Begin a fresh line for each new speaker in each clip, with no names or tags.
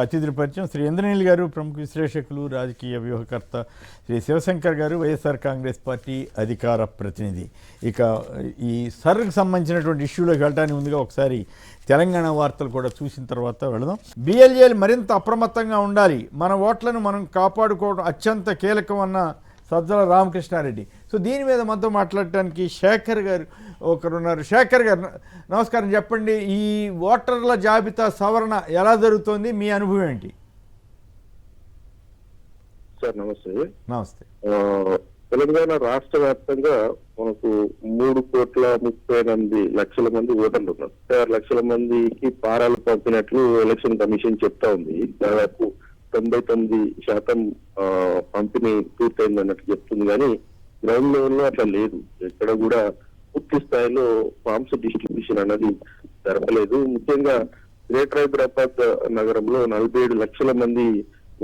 అతిథుల పరిచయం శ్రీ ఇంద్రనీల్ గారు, ప్రముఖ విశ్లేషకులు, రాజకీయ వ్యూహకర్త, శ్రీ శివశంకర్ గారు, వైఎస్ఆర్ కాంగ్రెస్ పార్టీ అధికార ప్రతినిధి. ఇక ఈ సర్కి సంబంధించినటువంటి ఇష్యూలోకి వెళ్ళడానికి ముందుగా ఒకసారి తెలంగాణ వార్తలు కూడా చూసిన తర్వాత వెళదాం. బిఎల్ఏలు మరింత అప్రమత్తంగా ఉండాలి, మన ఓట్లను మనం కాపాడుకోవడం అత్యంత కీలకం అన్న సజ్జల రామకృష్ణారెడ్డి. సో దీని మీద మనతో మాట్లాడటానికి శేఖర్ గారు ఒకరున్నారు. శేఖర్ గారు నమస్కారం, చెప్పండి, ఈ ఓటర్ల జాబితా సవరణ ఎలా జరుగుతోంది, మీ అనుభవం ఏంటి?
సార్ నమస్తే.
నమస్తే.
తెలంగాణ రాష్ట్ర వ్యాప్తంగా మనకు 3,38,00,000 మంది ఓటర్లు ఉన్నారు. 6 లక్షల మందికి పారాలు పంపినట్లు ఎలక్షన్ కమిషన్ చెప్తా ఉంది. దాదాపు 99% పంపిణీ పూర్తయింది అన్నట్టు చెప్తుంది. కానీ గ్రౌండ్ లెవెల్లో అట్లా లేదు. ఎక్కడ కూడా పూర్తి స్థాయిలో ఫార్మ్స్ డిస్ట్రిబ్యూషన్ అనేది జరగలేదు. ముఖ్యంగా గ్రేటర్ హైదరాబాద్ నగరంలో 47 లక్షల మంది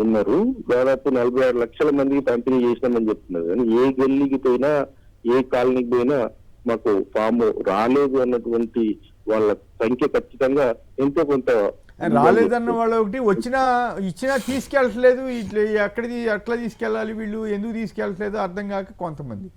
ఉన్నారు. దాదాపు 46 లక్షల మందికి పంపిణీ చేసినామని చెప్తున్నారు. కానీ ఏ గల్లీకి పోయినా, ఏ కాలనీకి పోయినా మాకు ఫామ్ రాలేదు అన్నటువంటి వాళ్ళ సంఖ్య ఖచ్చితంగా ఎంతో కొంత
రాలేదన్న వాళ్ళు ఒకటి, ఇచ్చినా తీసుకెళ్ళట్లేదు, ఇట్లా ఎక్కడిది అట్లా తీసుకెళ్ళాలి, వీళ్ళు ఎందుకు తీసుకెళ్ళట్లేదు అర్థం కాక కొంతమంది.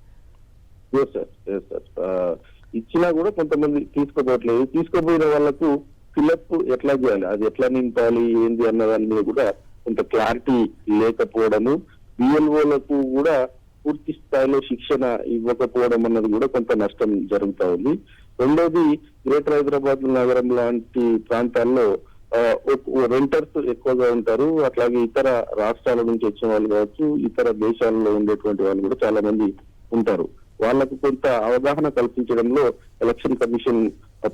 ఇచ్చినా కూడా కొంతమంది తీసుకోపోవట్లేదు. తీసుకోపోయిన వాళ్ళకు ఫిలప్ ఎట్లా చేయాలి, అది ఎట్లా నింపాలి, ఏంది అన్న దాని మీద కూడా కొంత క్లారిటీ లేకపోవడము, బిఎల్ఓలకు కూడా పూర్తి స్థాయిలో శిక్షణ ఇవ్వకపోవడం అన్నది కూడా కొంత నష్టం జరుగుతా ఉంది. రెండోది, గ్రేటర్ హైదరాబాద్ నగరం లాంటి ప్రాంతాల్లో రెంటర్స్ ఎక్కువగా ఉంటారు. అట్లాగే ఇతర రాష్ట్రాల నుంచి వచ్చిన వాళ్ళు కావచ్చు, ఇతర దేశాలలో ఉండేటువంటి వాళ్ళు కూడా చాలా మంది ఉంటారు. వాళ్లకు కొంత అవగాహన కల్పించడంలో ఎలక్షన్ కమిషన్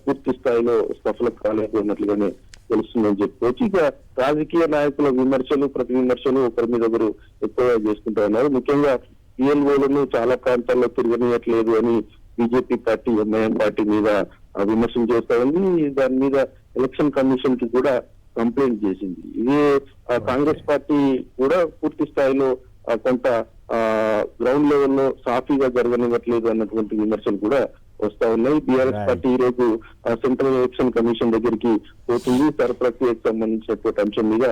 పూర్తి స్థాయిలో సఫలం కాలేదు అన్నట్లుగానే తెలుస్తుందని చెప్పుకోవచ్చు. ఇక రాజకీయ నాయకుల విమర్శలు, ప్రతి విమర్శలు ఒకరి మీద ఒకరు ఎక్కువగా చేసుకుంటా ఉన్నారు. ముఖ్యంగా పిఎల్ఓలను చాలా ప్రాంతాల్లో తిరగనియట్లేదు అని బీజేపీ పార్టీ, ఎంఐఎం పార్టీ మీద విమర్శలు చేస్తా ఉంది. దాని మీద ఎలక్షన్ కమిషన్ కి కూడా కంప్లైంట్ చేసింది. ఇదే కాంగ్రెస్ పార్టీ కూడా పూర్తి స్థాయిలో కొంత గ్రౌండ్ లెవెల్లో సాఫీగా జరగనివ్వట్లేదు అన్నటువంటి విమర్శలు కూడా వస్తా ఉన్నాయి. బీఆర్ఎస్ పార్టీ ఈ రోజు సెంట్రల్ ఎలక్షన్ కమిషన్ దగ్గరికి పోతుంది. సర్ ప్రక్రియకు సంబంధించినటువంటి అంశం మీద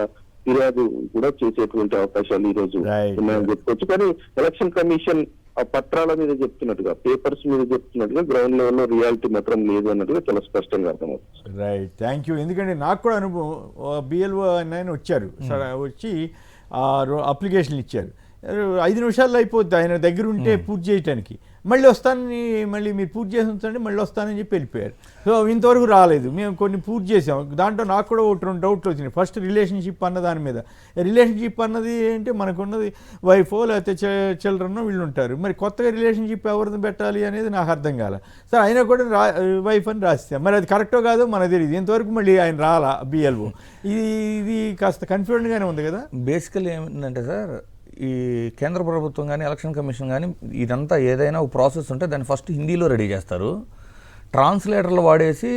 ఫిర్యాదు కూడా చేసేటువంటి అవకాశాలు ఈ రోజు ఉన్నాయని చెప్పుకోవచ్చు. కానీ ఎలక్షన్ కమిషన్ ఆ పత్రాల మీద చెప్తున్నట్టుగా, పేపర్స్ మీద చెప్తున్నట్టుగా గ్రౌండ్ లెవెల్లో రియాలిటీ మాత్రం లేదు అన్నట్టుగా చాలా స్పష్టంగా అర్థమవుతుంది.
Right, thank you. ఎందుకంటే నాకు కూడా అనుభవం, బిఎల్ఓ ఆయన వచ్చారు, వచ్చి అప్లికేషన్లు ఇచ్చారు. 5 నిమిషాల్లో అయిపోద్ది ఆయన దగ్గర ఉంటే పూర్తి చేయడానికి. మళ్ళీ వస్తానని, మళ్ళీ మీరు పూర్తి చేసి ఉంచండి, మళ్ళీ వస్తానని చెప్పి వెళ్ళిపోయారు. సో ఇంతవరకు రాలేదు. మేము కొన్ని పూర్తి చేసాం. దాంట్లో నాకు కూడా 2 డౌట్లు వచ్చినాయి. ఫస్ట్, రిలేషన్షిప్ అన్న దాని మీద. రిలేషన్షిప్ అన్నది ఏంటి, మనకున్నది వైఫో లేకపోతే చిల్డ్రన్ వీళ్ళు ఉంటారు. మరి కొత్తగా రిలేషన్షిప్ ఎవరిని పెట్టాలి అనేది నాకు అర్థం కాలే. సరే అయినా కూడా వైఫ్ అని రాస్తాం. మరి అది కరెక్టో కాదో మనకు తెలియదు. ఇంతవరకు మళ్ళీ ఆయన రాలా బిఎల్ఓ. ఇది కాస్త కన్ఫ్యూజన్గానే ఉంది కదా.
బేసికల్లీ ఏమిటంటే సార్, ఈ కేంద్ర ప్రభుత్వం కానీ ఎలక్షన్ కమిషన్ కానీ ఇదంతా ఏదైనా ఒక ప్రాసెస్ ఉంటే దాన్ని ఫస్ట్ హిందీలో రెడీ చేస్తారు. ట్రాన్స్లేటర్లు వాడేసి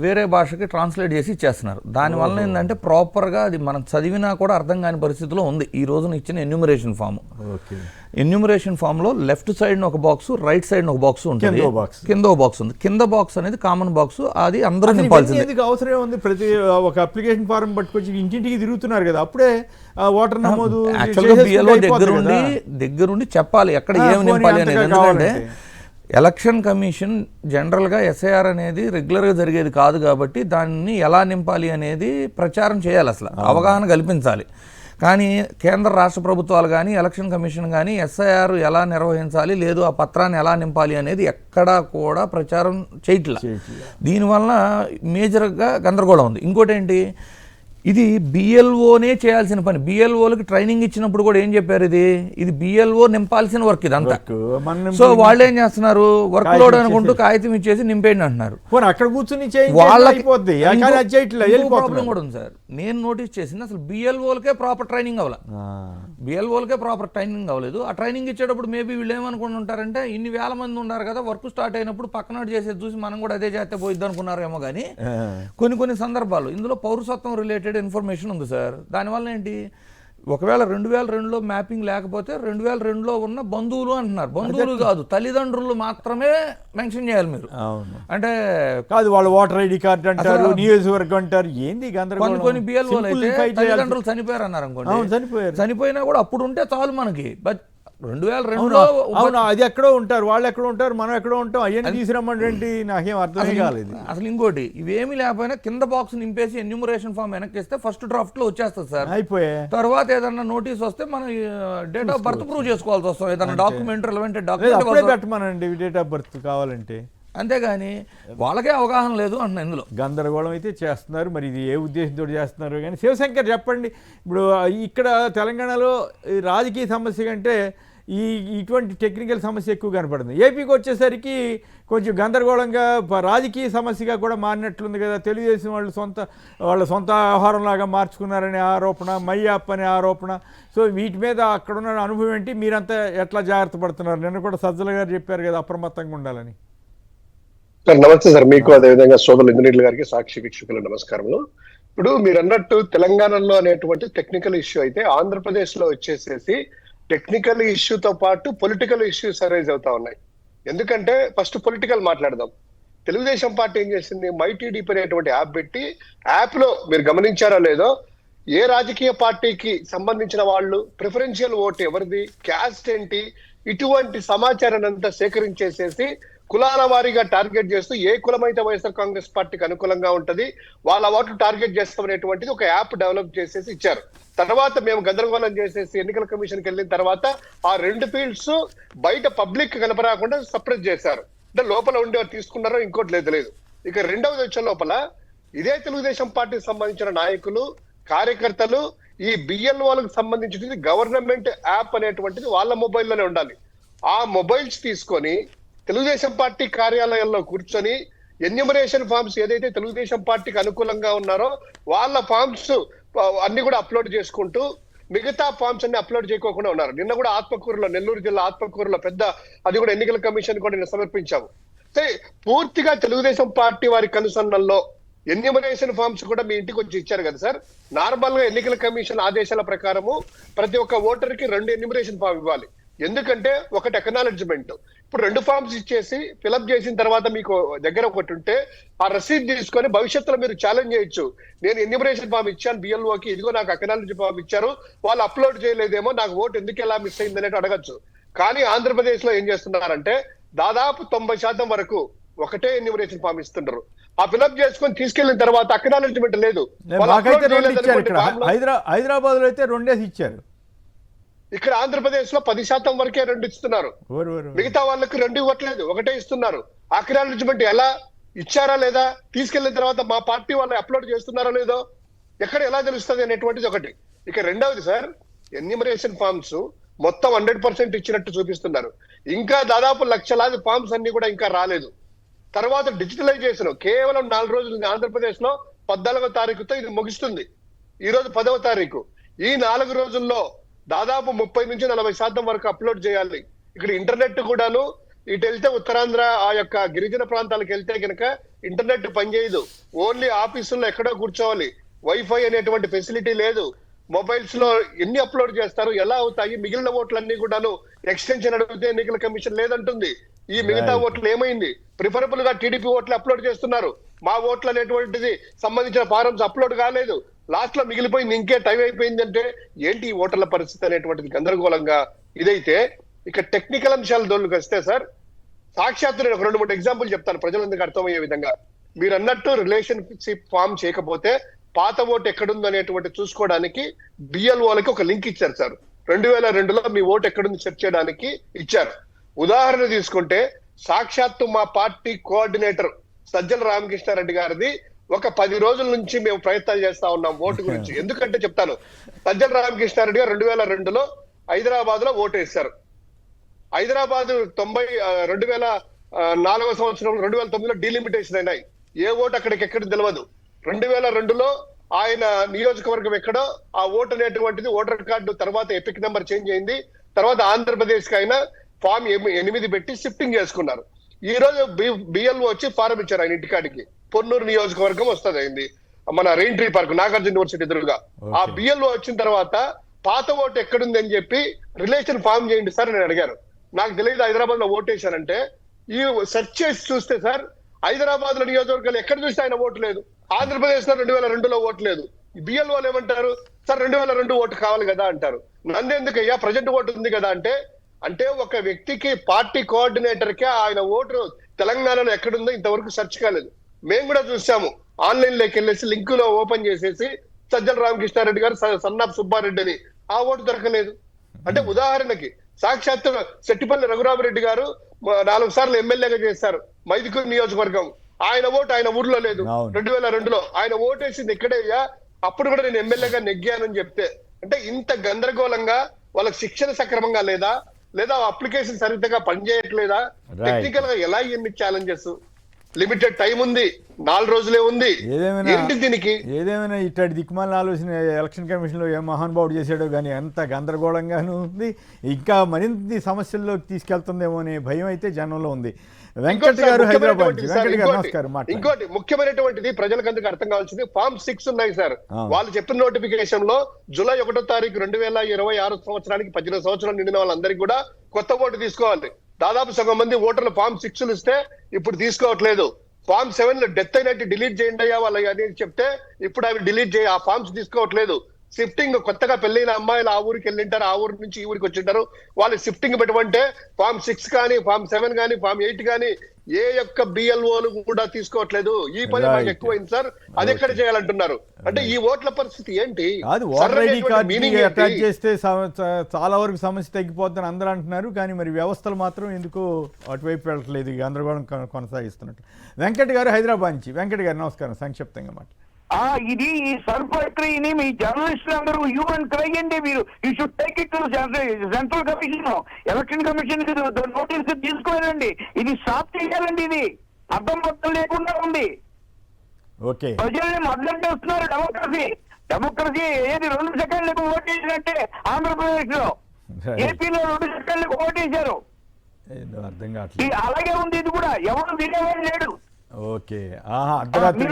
వేరే భాషకి ట్రాన్స్లేట్ చేసి ఇచ్చేస్తున్నారు. దానివల్ల ఏంటంటే ప్రాపర్గా అది మనం చదివినా కూడా అర్థం కాని పరిస్థితిలో ఉంది ఈ రోజున ఇచ్చిన ఎన్యూమరేషన్ ఫామ్. ఎన్యూమరేషన్ ఫామ్లో లెఫ్ట్ సైడ్ ఒక బాక్స్, రైట్ సైడ్ ఒక బాక్స్ ఉంటుంది, కింద ఒక బాక్స్ ఉంది. కింద బాక్స్ అనేది కామన్ బాక్స్, అది అందరూ నింపాల్సింది.
అవసరం ఉంది. ప్రతి ఒక అప్లికేషన్ ఫారం పట్టుకొచ్చి ఇంటింటికి తిరుగుతున్నారు కదా, అప్పుడే ఓటర్ నమోదు
యాక్చువల్గా బిఎల్ఓ దగ్గరుండి చెప్పాలి ఎక్కడ ఏమి నింపాలి అనేది. ఎందుకంటే ఎలక్షన్ కమిషన్ జనరల్గా ఎస్ఐఆర్ అనేది రెగ్యులర్గా జరిగేది కాదు కాబట్టి దాన్ని ఎలా నింపాలి అనేది ప్రచారం చేయాలి, అసలు అవగాహన కల్పించాలి. కానీ కేంద్ర రాష్ట్ర ప్రభుత్వాలు కానీ ఎలక్షన్ కమిషన్ కానీ ఎస్ఐఆర్ ఎలా నిర్వహించాలి, లేదు ఆ పత్రాన్ని ఎలా నింపాలి అనేది ఎక్కడా కూడా ప్రచారం చేయట్లా. దీనివల్ల మేజర్గా గందరగోళం ఉంది. ఇంకోటి ఏంటి, ఇది బిఎల్ఓనే చేయాల్సిన పని. బిఎల్ఓలకి ట్రైనింగ్ ఇచ్చినప్పుడు కూడా ఏం చెప్పారు, ఇది బిఎల్ఓ నింపాల్సిన వర్క్ ఇదంతా. సో వాళ్ళు ఏం చేస్తున్నారు, వర్క్ లోడ్ అనుకుంటూ కాగితం ఇచ్చేసి నింపేయండి అంటున్నారు.
అక్కడ కూర్చొని
ప్రాబ్లం కూడా ఉంది సార్. నేను నోటీస్ చేసింది అసలు బిఎల్ఓలకే ప్రాపర్ ట్రైనింగ్ అవ్వాలి. బిఎల్ఓలకే ప్రాపర్ ట్రైనింగ్ అవ్వలేదు. ఆ ట్రైనింగ్ ఇచ్చేటప్పుడు మేబీ వీళ్ళు ఏమనుకుంటుంటారంటే, ఇన్ని వేల మంది ఉన్నారు కదా, వర్క్ స్టార్ట్ అయినప్పుడు పక్కనాడు చేసేది చూసి మనం కూడా అదే చేస్తే పోయిద్ది అనుకున్నారేమో. కానీ కొన్ని సందర్భాలు ఇందులో పౌరసత్వం రిలేటెడ్ ఇన్ఫర్మేషన్ ఉంది సార్. దానివల్ల ఏంటి, ఒకవేళ 2002లో మ్యాపింగ్ లేకపోతే 2002లో ఉన్న బంధువులు అంటున్నారు. బంధువులు కాదు, తల్లిదండ్రులు మాత్రమే మెన్షన్ చేయాలి మీరు.
అవును,
అంటే
కాదు వాళ్ళు ఓటర్ ఐడి కార్డు అంటారు, నియోజకవర్గం అంటారు, ఏంది గందరగోళం.
కొన్ని బిఎల్ఓలు అయితే తల్లిదండ్రులు చనిపోయారు అన్నారు అనుకోండి,
చనిపోయారు,
చనిపోయినా కూడా అప్పుడు ఉంటే చాలు మనకి. బట్ 2002లో
అవును, అది ఎక్కడో ఉంటారు, వాళ్ళు ఎక్కడో ఉంటారు, మనం ఎక్కడో ఉంటాం, అవన్నీ తీసుకురమ్మంటే నాకేం అర్థమే కాలేదు.
అసలు ఇంకోటి ఇవేమీ లేకపోయినా కింద బాక్స్ నింపేసి ఎన్యూమరేషన్ ఫామ్ వెనక్కిస్తే ఫస్ట్ డ్రాఫ్ట్ లో వచ్చేస్తుంది సార్.
అయిపోయా
తర్వాత ఏదన్నా నోటీస్ వస్తే మనం డేట్ ఆఫ్ బర్త్ ప్రూవ్ చేసుకోవాల్సి వస్తాం, ఏదైనా డాక్యుమెంట్ రిలవెంట్
అప్పుడే
డాక్యుమెంట్
పెట్టమనండి డేట్ ఆఫ్ బర్త్ కావాలంటే.
అంతేగాని వాళ్ళకే అవగాహన లేదు అంటున్నా. ఇందులో
గందరగోళం అయితే చేస్తున్నారు, మరి ఇది ఏ ఉద్దేశంతో చేస్తున్నారు కానీ. శివశంకర్ చెప్పండి, ఇప్పుడు ఇక్కడ తెలంగాణలో ఈ రాజకీయ సమస్య కంటే ఇటువంటి టెక్నికల్ సమస్య ఎక్కువ కనపడుతుంది. ఏపీకి వచ్చేసరికి కొంచెం గందరగోళంగా రాజకీయ సమస్యగా కూడా మారినట్లుంది కదా. తెలుగుదేశం వాళ్ళ సొంత వ్యవహారంలాగా మార్చుకున్నారనే ఆరోపణ, మయ్యాప్ అనే ఆరోపణ. సో వీటి మీద అక్కడున్న అనుభవం ఏంటి, మీరంతా ఎట్లా జాగ్రత్త పడుతున్నారు? నిన్న కూడా సజ్జల గారు చెప్పారు కదా అప్రమత్తంగా ఉండాలని.
సార్ నమస్తే సార్, మీకు అదేవిధంగా సోదరులు ఇంద్రనీల్ గారికి, సాక్షి వీక్షకులు నమస్కారములు. ఇప్పుడు మీరు అన్నట్టు తెలంగాణలో అనేటువంటి టెక్నికల్ ఇష్యూ అయితే, ఆంధ్రప్రదేశ్ లో వచ్చేసేసి టెక్నికల్ ఇష్యూతో పాటు పొలిటికల్ ఇష్యూస్ అరైజ్ అవుతా ఉన్నాయి. ఎందుకంటే ఫస్ట్ పొలిటికల్ మాట్లాడదాం. తెలుగుదేశం పార్టీ ఏం చేసింది, మైటీడీపీ అనేటువంటి యాప్ పెట్టి, యాప్ లో మీరు గమనించారో లేదో, ఏ రాజకీయ పార్టీకి సంబంధించిన వాళ్ళు, ప్రిఫరెన్షియల్ ఓటు ఎవరిది, క్యాస్ట్ ఏంటి, ఇటువంటి సమాచారాన్ని అంతా సేకరించేసేసి కులాల వారీగా టార్గెట్ చేస్తూ ఏ కులమైతే వైఎస్ఆర్ కాంగ్రెస్ పార్టీకి అనుకూలంగా ఉంటది వాళ్ళ ఓట్లు టార్గెట్ చేస్తాం అనేటువంటిది ఒక యాప్ డెవలప్ చేసేసి ఇచ్చారు. తర్వాత మేము గందరగోళం చేసేసి ఎన్నికల కమిషన్కి వెళ్ళిన తర్వాత ఆ 2 ఫీల్డ్స్ బయట పబ్లిక్ కనపరాకుండా సపరేట్ చేశారు. అంటే లోపల ఉండే తీసుకున్నారో ఇంకోటి లేదు. ఇక రెండవది వచ్చే లోపల ఇదే తెలుగుదేశం పార్టీకి సంబంధించిన నాయకులు, కార్యకర్తలు ఈ బిఎల్ఓలకు సంబంధించినది గవర్నమెంట్ యాప్ అనేటువంటిది వాళ్ళ మొబైల్లోనే ఉండాలి. ఆ మొబైల్స్ తీసుకొని తెలుగుదేశం పార్టీ కార్యాలయంలో కూర్చొని ఎన్యూమరేషన్ ఫామ్స్ ఏదైతే తెలుగుదేశం పార్టీకి అనుకూలంగా ఉన్నారో వాళ్ళ ఫామ్స్ అన్ని కూడా అప్లోడ్ చేసుకుంటూ మిగతా ఫామ్స్ అన్ని అప్లోడ్ చేయకోకుండా ఉన్నారు. నిన్న కూడా ఆత్మకూరులో, నెల్లూరు జిల్లా ఆత్మకూరులో పెద్ద అది కూడా ఎన్నికల కమిషన్ కూడా నిన్న సమర్పించాము. పూర్తిగా తెలుగుదేశం పార్టీ వారి కనుసన్నల్లో ఎన్యూమరేషన్ ఫామ్స్ కూడా మీ ఇంటికి వచ్చి ఇచ్చారు కదా సార్. నార్మల్ గా ఎన్నికల కమిషన్ ఆదేశాల ప్రకారము ప్రతి ఒక్క ఓటర్కి 2 ఎన్యూమరేషన్ ఫామ్ ఇవ్వాలి. ఎందుకంటే ఒకటి అక్నాలెడ్జ్మెంట్. ఇప్పుడు 2 ఫామ్స్ ఇచ్చేసి ఫిలప్ చేసిన తర్వాత మీకు దగ్గర ఒకటి ఉంటే ఆ రసీద్ తీసుకొని భవిష్యత్తులో మీరు ఛాలెంజ్ చేయొచ్చు. నేను ఎన్యూమరేషన్ ఫామ్ ఇచ్చాను బిఎల్ఓకి, ఇదిగో నాకు అక్నాలెడ్జ్ ఫామ్ ఇచ్చారు, వాళ్ళు అప్లోడ్ చేయలేదేమో, నాకు ఓటు ఎందుకు ఎలా మిస్ అయింది అనేది అడగచ్చు. కానీ ఆంధ్రప్రదేశ్ లో ఏం చేస్తున్నారంటే దాదాపు 90% వరకు ఒకటే ఎన్యూమరేషన్ ఫామ్ ఇస్తున్నారు. ఆ ఫిలప్ చేసుకొని తీసుకెళ్లిన తర్వాత అక్నాలెడ్జ్మెంట్ లేదు.
హైదరాబాద్ లో అయితే 2 ఇచ్చారు,
ఇక్కడ ఆంధ్రప్రదేశ్ లో 10% వరకే 2 ఇస్తున్నారు. మిగతా వాళ్ళకి 2 ఇవ్వట్లేదు, ఒకటే ఇస్తున్నారు. అక్నాలెడ్జ్మెంట్ ఎలా ఇచ్చారా లేదా, తీసుకెళ్లిన తర్వాత మా పార్టీ వాళ్ళు అప్లోడ్ చేస్తున్నారో లేదో ఎక్కడ ఎలా తెలుస్తుంది అనేటువంటిది ఒకటి. ఇక రెండవది సార్, ఎన్యూమరేషన్ ఫామ్స్ మొత్తం 100% ఇచ్చినట్టు చూపిస్తున్నారు. ఇంకా దాదాపు లక్షలాది ఫామ్స్ అన్ని కూడా ఇంకా రాలేదు. తర్వాత డిజిటలైజేషన్ కేవలం 4 రోజులు ఆంధ్రప్రదేశ్ లో 14వ తారీఖుతో ఇది ముగుస్తుంది. ఈ రోజు 10వ తారీఖు. ఈ 4 రోజుల్లో దాదాపు 30 నుంచి 40% వరకు అప్లోడ్ చేయాలి. ఇక్కడ ఇంటర్నెట్ కూడాను ఇటు వెళ్తే ఉత్తరాంధ్ర ఆ యొక్క గిరిజన ప్రాంతాలకు వెళ్తే కనుక ఇంటర్నెట్ పనిచేయదు. ఓన్లీ ఆఫీసుల్లో ఎక్కడో కూర్చోవాలి. వైఫై అనేటువంటి ఫెసిలిటీ లేదు. మొబైల్స్ లో ఎన్ని అప్లోడ్ చేస్తారు, ఎలా అవుతాయి? మిగిలిన ఓట్లన్నీ కూడాను ఎక్స్టెన్షన్ అడిగితే ఎన్నికల కమిషన్ లేదంటుంది. ఈ మిగతా ఓట్లు ఏమైంది? ప్రిఫరబుల్ గా టీడీపీ ఓట్లు అప్లోడ్ చేస్తున్నారు. మా ఓట్లు అనేటువంటిది సంబంధించిన ఫారమ్స్ అప్లోడ్ కాలేదు. లాస్ట్ లో మిగిలిపోయింది, ఇంకే టైం అయిపోయిందంటే ఏంటి ఈ ఓటర్ల పరిస్థితి అనేటువంటిది గందరగోళంగా ఇదైతే. ఇక టెక్నికల్ అంశాల దోళ్ళకి వస్తే సార్, సాక్షాత్తు నేను ఒక 2-3 ఎగ్జాంపుల్ చెప్తాను ప్రజలందరికీ అర్థమయ్యే విధంగా. మీరు అన్నట్టు రిలేషన్షిప్ ఫామ్ చేయకపోతే పాత ఓటు ఎక్కడుంది అనేటువంటి చూసుకోవడానికి బిఎల్ఓలకి ఒక లింక్ ఇచ్చారు సార్. 2002లో మీ ఓటు ఎక్కడుంది సెర్చ్ చేయడానికి ఇచ్చారు. ఉదాహరణ తీసుకుంటే సాక్షాత్తు మా పార్టీ కోఆర్డినేటర్ సజ్జల రామకృష్ణారెడ్డి గారిది ఒక 10 రోజుల నుంచి మేము ప్రయత్నాలు చేస్తా ఉన్నాం ఓటు గురించి. ఎందుకంటే చెప్తాను, సజ్జల రామకృష్ణారెడ్డి గారు 2002లో హైదరాబాద్ లో ఓటు వేశారు. హైదరాబాద్ 2004వ సంవత్సరంలో 2009లో డీలిమిటేషన్ అయినాయి. ఏ ఓటు అక్కడికి తెలియదు. 2002లో ఆయన నియోజకవర్గం ఎక్కడో ఆ ఓటు అనేటువంటిది ఓటర్ కార్డు తర్వాత ఎపిక్ నెంబర్ చేంజ్ అయింది. తర్వాత ఆంధ్రప్రదేశ్ కి అయినా ఫామ్ 8 పెట్టి షిఫ్టింగ్ చేసుకున్నారు. ఈ రోజు బిఎల్ఓ వచ్చి ఫారం ఇచ్చారు ఆయన ఇంటికాడికి. పొన్నూరు నియోజకవర్గం వస్తుంది అయింది, మన rain tree park Nagarjuna university ఎదురుగా. ఆ బిఎల్ఓ వచ్చిన తర్వాత పాత ఓటు ఎక్కడుంది అని చెప్పి రిలేషన్ ఫామ్ చేయండి సార్ నేను అడిగాను. నాకు తెలియదు హైదరాబాద్ లో ఓటు వేశానంటే, ఈ సెర్చ్ చేసి చూస్తే సార్ హైదరాబాద్ లో నియోజకవర్గాలు ఎక్కడ చూస్తే ఆయన ఓటు లేదు. ఆంధ్రప్రదేశ్ లో 2002లో ఓటు లేదు. బిఎల్ఓలు ఏమంటారు, సార్ 2002 ఓటు కావాలి కదా అంటారు. నందెందుకయ్యా ప్రజెంట్ ఓటు ఉంది కదా అంటే ఒక వ్యక్తికి పార్టీ కోఆర్డినేటర్ కి ఆయన ఓటు తెలంగాణలో ఎక్కడుందో ఇంతవరకు సెర్చ్ కాలేదు. మేము కూడా చూసాము, ఆన్లైన్ లోకి వెళ్ళేసి లింక్ లో ఓపెన్ చేసేసి సజ్జల రామకృష్ణారెడ్డి గారు సన్నాఫ్ సుబ్బారెడ్డి అని ఆ ఓటు దొరకలేదు. అంటే ఉదాహరణకి సాక్షాత్ సెట్టిపల్లి రఘురామరెడ్డి గారు 4 సార్లు ఎమ్మెల్యేగా చేశారు మైదుకూరు నియోజకవర్గం. ఆయన ఓటు ఆయన ఊర్లో లేదు. 2002లో ఆయన ఓటు వేసింది ఎక్కడయ్యా, అప్పుడు కూడా నేను ఎమ్మెల్యేగా నెగ్గానని చెప్తే. అంటే ఇంత గందరగోళంగా వాళ్ళకి శిక్షణ సక్రమంగా లేదా అప్లికేషన్ సరిగ్గా పనిచేయట్లేదా, టెక్నికల్ గా ఎలా ఎన్ని ఛాలెంజెస్, లిమిటెడ్ టైం ఉంది, 4 రోజులే ఉంది, ఏంటి దీనికి?
ఏదేమైనా ఇట్లాంటి దిక్కుమాల ఆలోచన ఎలక్షన్ కమిషన్ లో ఏ మహానుభావుడు చేశాడో కానీ ఎంత గందరగోళంగానూ ఉంది. ఇంకా మరింత సమస్యల్లోకి తీసుకెళ్తుందేమో అనే భయం అయితే జనంలో ఉంది. వెంకట్ గారు హైదరాబాద్ నుంచి. వెంకట్ గారు నమస్కారం.
ఇంకోటి ముఖ్యమైనటువంటిది ప్రజలకందుకు అర్థం కావాల్సింది, ఫామ్ 6 ఉన్నాయి సార్. వాళ్ళు చెప్పిన నోటిఫికేషన్ లో జూలై 1వ తారీఖు 2026 సంవత్సరానికి 18 సంవత్సరాలు నిండిన వాళ్ళందరికీ కూడా కొత్త ఓటు తీసుకోవాలి. దాదాపు సగం మంది ఓటర్లు ఫామ్ 6 ఇస్తే ఇప్పుడు తీసుకోవట్లేదు. ఫామ్ 7 లో డెత్ అయినట్టు డిలీట్ చేయండి అయ్యా వాళ్ళు అని చెప్తే ఇప్పుడు అవి డిలీట్ చేయి, ఆ ఫామ్స్ తీసుకోవట్లేదు. షిఫ్టింగ్ కొత్తగా పెళ్ళైన అమ్మాయిలు ఆ ఊరికి వెళ్ళింటారు, ఆ ఊరి నుంచి ఈ ఊరికి వచ్చింటారు, వాళ్ళు షిఫ్టింగ్ పెట్టమంటే ఫామ్ 6 కానీ ఫామ్ 7 కానీ ఫామ్ 8 కానీ ఏ యొక్క బిఎల్ఓలు కూడా తీసుకోవట్లేదు. ఈ పని మాకు ఎక్కువైంది సార్, అది ఎక్కడ చేయాలంటున్నారు. అంటే ఈ ఓట్ల పరిస్థితి ఏంటి?
అది ఓటర్ ఐడి కార్డు అటాచ్ చేస్తే చాలా వరకు సమస్య తగ్గిపోతుందని అందరూ అంటున్నారు. కానీ మరి వ్యవస్థలు మాత్రం ఎందుకో అటువైపు వెళ్ళట్లేదు, గందరగోళం కొనసాగిస్తున్నట్టు. వెంకట్ గారు హైదరాబాద్ నుంచి. వెంకట్ గారు నమస్కారం. సంక్షిప్తంగా మాట.
ఇది ఈ సర్పక్రియని మీ జర్నలిస్టులు అందరూ హ్యూమన్ క్రైయండి. మీరు you should take it to central commission, election commission notice తీసుకోవాలండి. ఇది స్టాప్ చేయాలండి. ఇది అర్థం లేకుండా ఉంది. ప్రజల్ని మద్దతు డెమోక్రసీ ఏది 2 సెకండ్లకు ఓటేసినట్టే ఆంధ్రప్రదేశ్ లో, ఏపీలో 2 సెకండ్లకు ఓటేశారు. అలాగే ఉంది ఇది కూడా, ఎవరు వినేవాడు లేడు.
ఓకే, అర్ధరాత్రి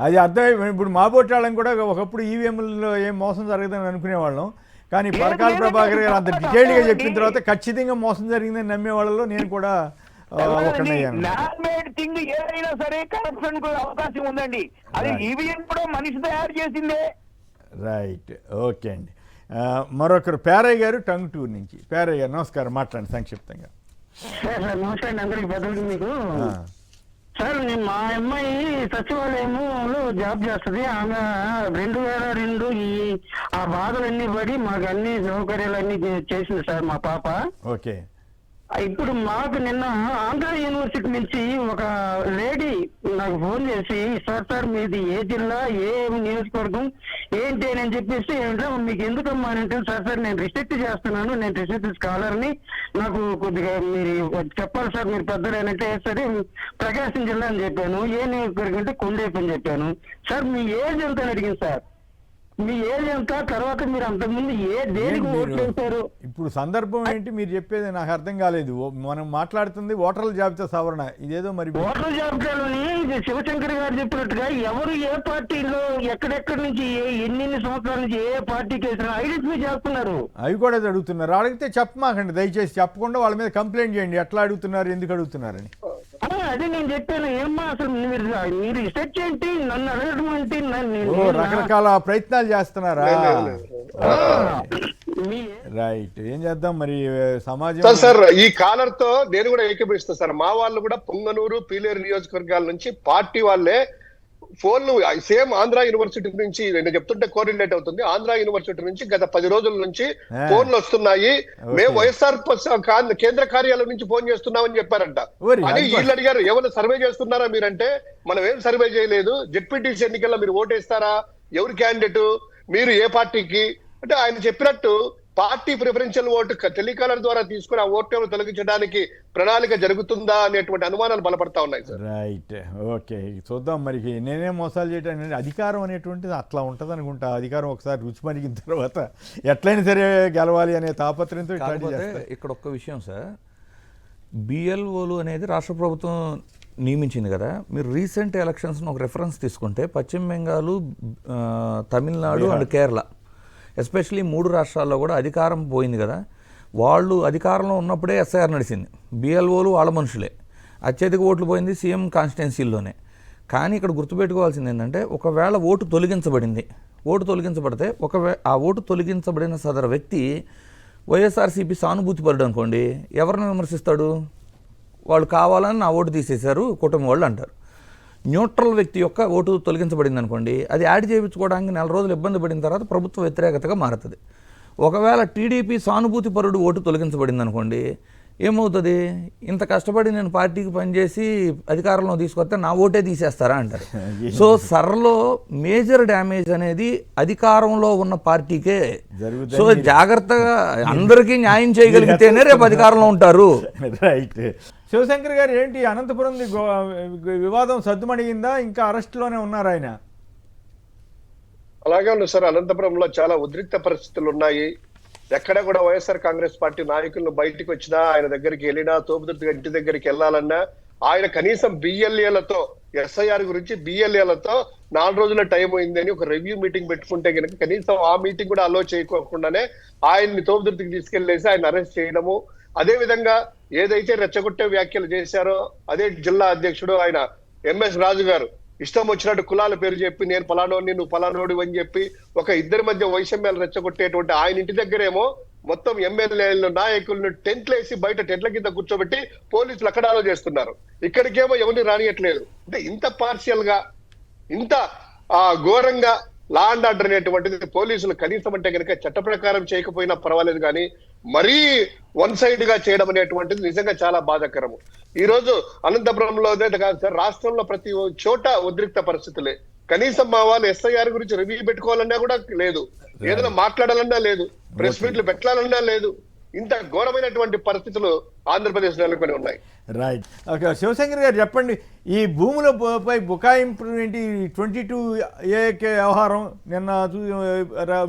అది అర్థమై. ఇప్పుడు మా బోటాళ్ళం కూడా ఒకప్పుడు ఈవీఎంలో ఏం మోసం జరగదని అనుకునేవాళ్ళం. కానీ పరకాల ప్రభాకర్ గారు అంత డీటెయిల్డ్గా చెప్పిన తర్వాత ఖచ్చితంగా మోసం జరిగిందని నమ్మే వాళ్ళలో నేను కూడా ఒకనయ్యాను.
ఏదైనా సరే కరప్షన్ అవకాశం ఉందండి. అది ఈవీఎం కూడా మనిషి తయారు చేసిందే.
రైట్, ఓకే అండి. మరొకరు పేరయ్య గారు టంగుటూరు నుంచి. పేరయ్య గారు నమస్కారం, మాట్లాడండి సంక్షిప్తంగా.
సార్ నమస్తే అండి అందరికి పెద్దలకి. మీకు సార్, నేను మా అమ్మాయి సచివాలయంలో జాబ్ చేస్తుంది. ఆమె 2002 ఆ బాధలన్నీ పడి మాకు అన్ని సౌకర్యాలన్నీ చేసింది సార్ మా పాప.
ఓకే.
ఇప్పుడు మాకు నిన్న ఆంధ్ర యూనివర్సిటీ నుంచి ఒక లేడీ నాకు ఫోన్ చేసి, సార్ మీది ఏ జిల్లా, ఏ నియోజకవర్గం ఏంటి అని చెప్పేసి, మీకు ఎందుకమ్మా అంటే, సార్ నేను రిస్ట్రిక్ట్ చేస్తున్నాను, నేను రిస్ట్రిక్ట్ స్కాలర్ని, నాకు కొద్దిగా మీరు చెప్పాలి సార్, మీరు పెద్దలేనంటే సరే ప్రకాశం జిల్లా అని చెప్పాను. ఏ నియోజకవర్గం అంటే కొండేపు అని చెప్పాను. సార్ మీ ఏజ్ ఎంత అని అడిగింది. సార్ మీ ఏజ్ ఎంత, తర్వాత మీరు అంతకుముందు దేనికి ఓట్లు వేశారు?
ఇప్పుడు సందర్భం ఏంటి మీరు చెప్పేది నాకు అర్థం కాలేదు. మనం మాట్లాడుతుంది ఓటర్ల జాబితా సవరణ, ఇదేదో మరి
ఓటర్ల జాబితాలోని శివశంకర్ గారు చెప్పినట్టుగా ఎవరు ఏ పార్టీలో ఎక్కడెక్కడి నుంచి ఎన్ని సంవత్సరాల నుంచి ఏ పార్టీకి వేసిన ఐడెంటిఫై చేస్తున్నారు.
అవి కూడా అడుగుతున్నారు. అడిగితే చెప్పమాకండి దయచేసి, చెప్పకుండా వాళ్ళ మీద కంప్లైంట్ చేయండి. ఎట్లా అడుగుతున్నారు, ఎందుకు అడుగుతున్నారని.
అదే నేను చెప్పాను. ఏమ్మా అసలు మీరు రిసెర్చ్ ఏంటి, నన్ను అడగడం ఏంటి?
రకరకాల ప్రయత్నాలు చేస్తున్నారా? రైట్, ఏం చేద్దాం మరి సమాజం.
సార్ ఈ కాలర్ తో నేను కూడా ఏకీభవిస్తా సార్. మా వాళ్ళు కూడా పొంగనూరు, పీలేరు నియోజకవర్గాల నుంచి పార్టీ వాళ్ళే ఫోన్లు సేమ్ ఆంధ్ర యూనివర్సిటీ నుంచి, నేను చెప్తుంటే కోరిలేట్ అవుతుంది, ఆంధ్ర యూనివర్సిటీ నుంచి గత 10 రోజుల నుంచి ఫోన్లు వస్తున్నాయి. మేము వైఎస్ఆర్ కేంద్ర కార్యాలయం నుంచి ఫోన్ చేస్తున్నామని చెప్పారంట. అని వీళ్ళు అడిగారు, ఏమైనా సర్వే చేస్తున్నారా మీరంటే, మనం ఏం సర్వే చేయలేదు, జెడ్పీటీసీ ఎన్నికల్లో మీరు ఓటేస్తారా, ఎవరు క్యాండిడేట్, మీరు ఏ పార్టీకి అంటే ఆయన చెప్పినట్టు పార్టీ ప్రిఫరెన్షియల్ ఓటు టెలికాలర్ ద్వారా తీసుకుని ఆ ఓటు తొలగించడానికి ప్రణాళిక జరుగుతుందా అనేటువంటి అనుమానాలు బలపడతా ఉన్నాయి సార్.
రైట్, ఓకే, చూద్దాం మరి. నేనేం మోసాలు చేయడానికి, అధికారం అనేటువంటిది అట్లా ఉంటుంది అనుకుంటా. అధికారం ఒకసారి రుచి మరిగిన తర్వాత ఎట్లయినా సరే గెలవాలి అనే తాపత్రయంతో.
ఇక్కడ ఒక్క విషయం సార్, బిఎల్ఓలు అనేది రాష్ట్ర ప్రభుత్వం నియమించింది కదా, మీరు రీసెంట్ ఎలక్షన్స్ను ఒక రెఫరెన్స్ తీసుకుంటే పశ్చిమ బెంగాల్, తమిళనాడు అండ్ కేరళ ఎస్పెషలీ 3 రాష్ట్రాల్లో కూడా అధికారం పోయింది కదా, వాళ్ళు అధికారంలో ఉన్నప్పుడే ఎస్ఐఆర్ నడిచింది. బిఎల్ఓలు వాళ్ళ మనుషులే, అత్యధిక ఓట్లు పోయింది సీఎం కాన్స్టిట్యున్సీల్లోనే. కానీ ఇక్కడ గుర్తుపెట్టుకోవాల్సింది ఏంటంటే, ఒకవేళ ఓటు తొలగించబడింది, ఓటు తొలగించబడితే ఆ ఓటు తొలగించబడిన సదరు వ్యక్తి వైఎస్ఆర్సీపీ సానుభూతిపరుడు అనుకోండి, ఎవరిని విమర్శిస్తాడు? వాళ్ళు కావాలని నా ఓటు తీసేశారు కుటుంబం వాళ్ళు అంటారు. న్యూట్రల్ వ్యక్తి యొక్క ఓటు తొలగించబడింది అనుకోండి, అది యాడ్ చేయించుకోవడానికి 4 రోజులు ఇబ్బంది పడిన తర్వాత ప్రభుత్వ వ్యతిరేకతగా మారుతుంది. ఒకవేళ టీడీపీ సానుభూతిపరుడు ఓటు తొలగించబడింది అనుకోండి, ఏమవుతుంది? ఇంత కష్టపడి నేను పార్టీకి పనిచేసి అధికారంలో తీసుకొస్తే నా ఓటే తీసేస్తారా అంటారు. సో సర్లో మేజర్ డ్యామేజ్ అనేది అధికారంలో ఉన్న పార్టీకే. సో జాగ్రత్తగా అందరికీ న్యాయం చేయగలిగితేనే రేపు అధికారంలో ఉంటారు.
రైట్. శివశంకర్ గారు, ఏంటి అనంతపురం వివాదం సద్దుమణిగిందా, ఇంకా అరెస్ట్లోనే ఉన్నారు ఆయన?
అలాగే ఉంది సార్. అనంతపురంలో చాలా ఉద్రిక్త పరిస్థితులు ఉన్నాయి. ఎక్కడ కూడా వైఎస్ఆర్ కాంగ్రెస్ పార్టీ నాయకులను బయటికి వచ్చినా, ఆయన దగ్గరికి వెళ్ళినా, తోపుదుర్తి ఇంటి దగ్గరికి వెళ్ళాలన్నా ఆయన కనీసం బిఎల్ఏలతో, ఎస్ఐఆర్ గురించి బిఎల్ఏలతో 4 రోజుల టైం అయిందని ఒక రివ్యూ మీటింగ్ పెట్టుకుంటే కనుక కనీసం ఆ మీటింగ్ కూడా అలో చేయకోకుండానే ఆయన్ని తోపుదుర్తికి తీసుకెళ్లేసి ఆయన అరెస్ట్ చేయడము. అదే విధంగా ఏదైతే రెచ్చగొట్టే వ్యాఖ్యలు చేశారో అదే జిల్లా అధ్యక్షుడు ఆయన ఎంఎస్ రాజు గారు ఇష్టం వచ్చినట్టు కులాల పేరు చెప్పి నేను పలానోడిని నువ్వు పలానోడి అని చెప్పి ఒక ఇద్దరి మధ్య వైషమ్యాలు రెచ్చగొట్టేటువంటి ఆయన ఇంటి దగ్గరేమో మొత్తం ఎమ్మెల్యేలను, నాయకులను టెంట్లు వేసి బయట టెంట్ల కింద కూర్చోబెట్టి పోలీసులు అక్కడాలో చేస్తున్నారు. ఇక్కడికేమో ఎవరిని రానియట్లేదు. అంటే ఇంత పార్షియల్ గా, ఇంత ఘోరంగా లా అండ్ ఆర్డర్ అనేటువంటిది పోలీసులు కనీసం అంటే కనుక చట్ట ప్రకారం చేయకపోయినా పర్వాలేదు, కానీ మరీ 1 సైడ్ గా చేయడం అనేటువంటిది నిజంగా చాలా బాధాకరము. ఈ రోజు అనంతపురంలో కాదు సార్, రాష్ట్రంలో ప్రతి చోట ఉద్రిక్త పరిస్థితులే. కనీసం మా వాళ్ళు ఎస్ఐఆర్ గురించి రివ్యూ పెట్టుకోవాలన్నా కూడా లేదు, ఏదైనా మాట్లాడాలన్నా లేదు, ప్రెస్ మీట్లు పెట్టాలన్నా లేదు. ఇంత ఘోరమైనటువంటి పరిస్థితులు ఆంధ్రప్రదేశ్ నెలకొని ఉన్నాయి.
రైట్. ఓకే, శివశంకర్ గారు చెప్పండి, ఈ భూములపై బుకాయింపు ఏంటి? 22A వ్యవహారం నిన్న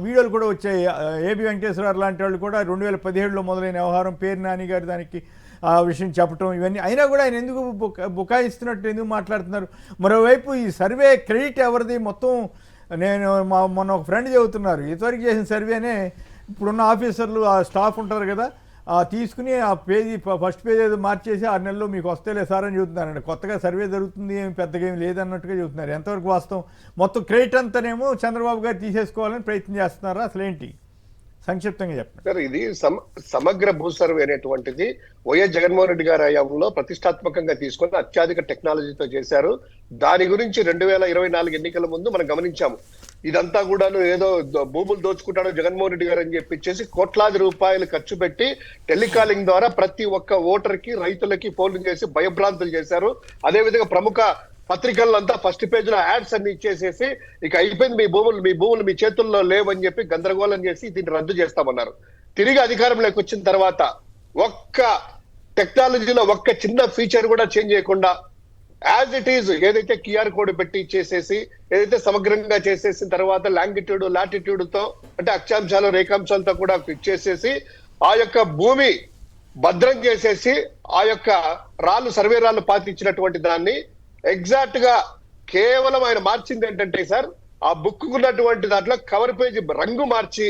వీడియోలు కూడా వచ్చాయి. ఏబి వెంకటేశ్వర లాంటి వాళ్ళు కూడా 2017లో మొదలైన వ్యవహారం, పేరు నాని గారు దానికి ఆ విషయం చెప్పటం, ఇవన్నీ అయినా కూడా ఆయన ఎందుకు బుకాయిస్తున్నట్టు ఎందుకు మాట్లాడుతున్నారు? మరోవైపు ఈ సర్వే క్రెడిట్ ఎవరిది? మొత్తం నేను మొన్న ఒక ఫ్రెండ్ చెబుతున్నారు, ఇంతవరకు చేసిన సర్వేనే ఇప్పుడున్న ఆఫీసర్లు, ఆ స్టాఫ్ ఉంటారు కదా, తీసుకుని ఆ పేజీ ఫస్ట్ పేజ్ ఏదో మార్చేసి 6 నెలల్లో మీకు వస్తేలే సార్ అని చెబుతున్నారండి. కొత్తగా సర్వే జరుగుతుంది, ఏమి పెద్దగా ఏమి లేదన్నట్టుగా చెబుతున్నారు. ఎంతవరకు వాస్తవం? మొత్తం క్రెడిట్ అంతానేమో చంద్రబాబు గారు తీసేసుకోవాలని ప్రయత్నం చేస్తున్నారా? అసలు ఏంటి సంక్షిప్తంగా చెప్పండి
సార్. ఇది సమగ్ర భూ సర్వే అనేటువంటిది వైఎస్ జగన్మోహన్ రెడ్డి గారి హయాంలో ప్రతిష్టాత్మకంగా తీసుకొని అత్యాధిక టెక్నాలజీతో చేశారు. దాని గురించి 2024 ఎన్నికల ముందు మనం గమనించాము. ఇదంతా కూడాను ఏదో భూములు దోచుకుంటాడు జగన్మోహన్ రెడ్డి గారు అని చెప్పిచ్చేసి కోట్లాది రూపాయలు ఖర్చు పెట్టి టెలికాలింగ్ ద్వారా ప్రతి ఒక్క ఓటర్కి, రైతులకి ఫోన్లు చేసి భయభ్రాంతులు చేశారు. అదేవిధంగా ప్రముఖ పత్రికలంతా ఫస్ట్ పేజ్ లో యాడ్స్ అన్ని ఇచ్చేసేసి ఇక అయిపోయింది, మీ భూములు మీ చేతుల్లో లేవని చెప్పి గందరగోళం చేసి దీన్ని రద్దు చేస్తామన్నారు. తిరిగి అధికారంలోకి వచ్చిన తర్వాత ఒక్క టెక్నాలజీలో ఒక్క చిన్న ఫీచర్ కూడా చేంజ్ చేయకుండా యాజ్ ఇట్ ఈజ్ ఏదైతే QR కోడ్ పెట్టి ఇచ్చేసేసి, ఏదైతే సమగ్రంగా చేసేసిన తర్వాత లాంగిట్యూడ్, లాటిట్యూడ్ తో అంటే అక్షాంశాలు, రేఖాంశాలతో కూడా ఇచ్చేసేసి ఆ యొక్క భూమి భద్రం చేసేసి ఆ యొక్క సర్వే రాళ్ళు పాతిచ్చినటువంటి దాన్ని ఎగ్జాక్ట్ గా కేవలం ఆయన మార్చింది ఏంటంటే సార్, ఆ బుక్ ఉన్నటువంటి దాంట్లో కవర్ పేజీ రంగు మార్చి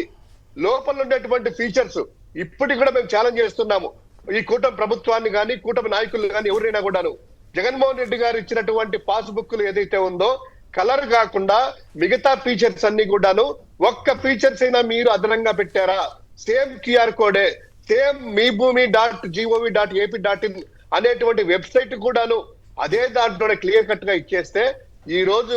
లోపల ఉండేటువంటి ఫీచర్స్ ఇప్పటికి కూడా మేము ఛాలెంజ్ చేస్తున్నాము. ఈ కూటమి ప్రభుత్వాన్ని కానీ, కూటమి నాయకులు కానీ ఎవరైనా కూడాను జగన్మోహన్ రెడ్డి గారు ఇచ్చినటువంటి పాస్బుక్లు ఏదైతే ఉందో కలర్ కాకుండా మిగతా ఫీచర్స్ అన్ని కూడాను ఒక్క ఫీచర్స్ అయినా మీరు అదనంగా పెట్టారా? సేమ్ QR కోడే, సేమ్ మీ భూమి.gov.ap.in అనేటువంటి వెబ్సైట్ కూడాను అదే దాంట్లోనే క్లియర్ కట్ గా ఇచ్చేస్తే ఈ రోజు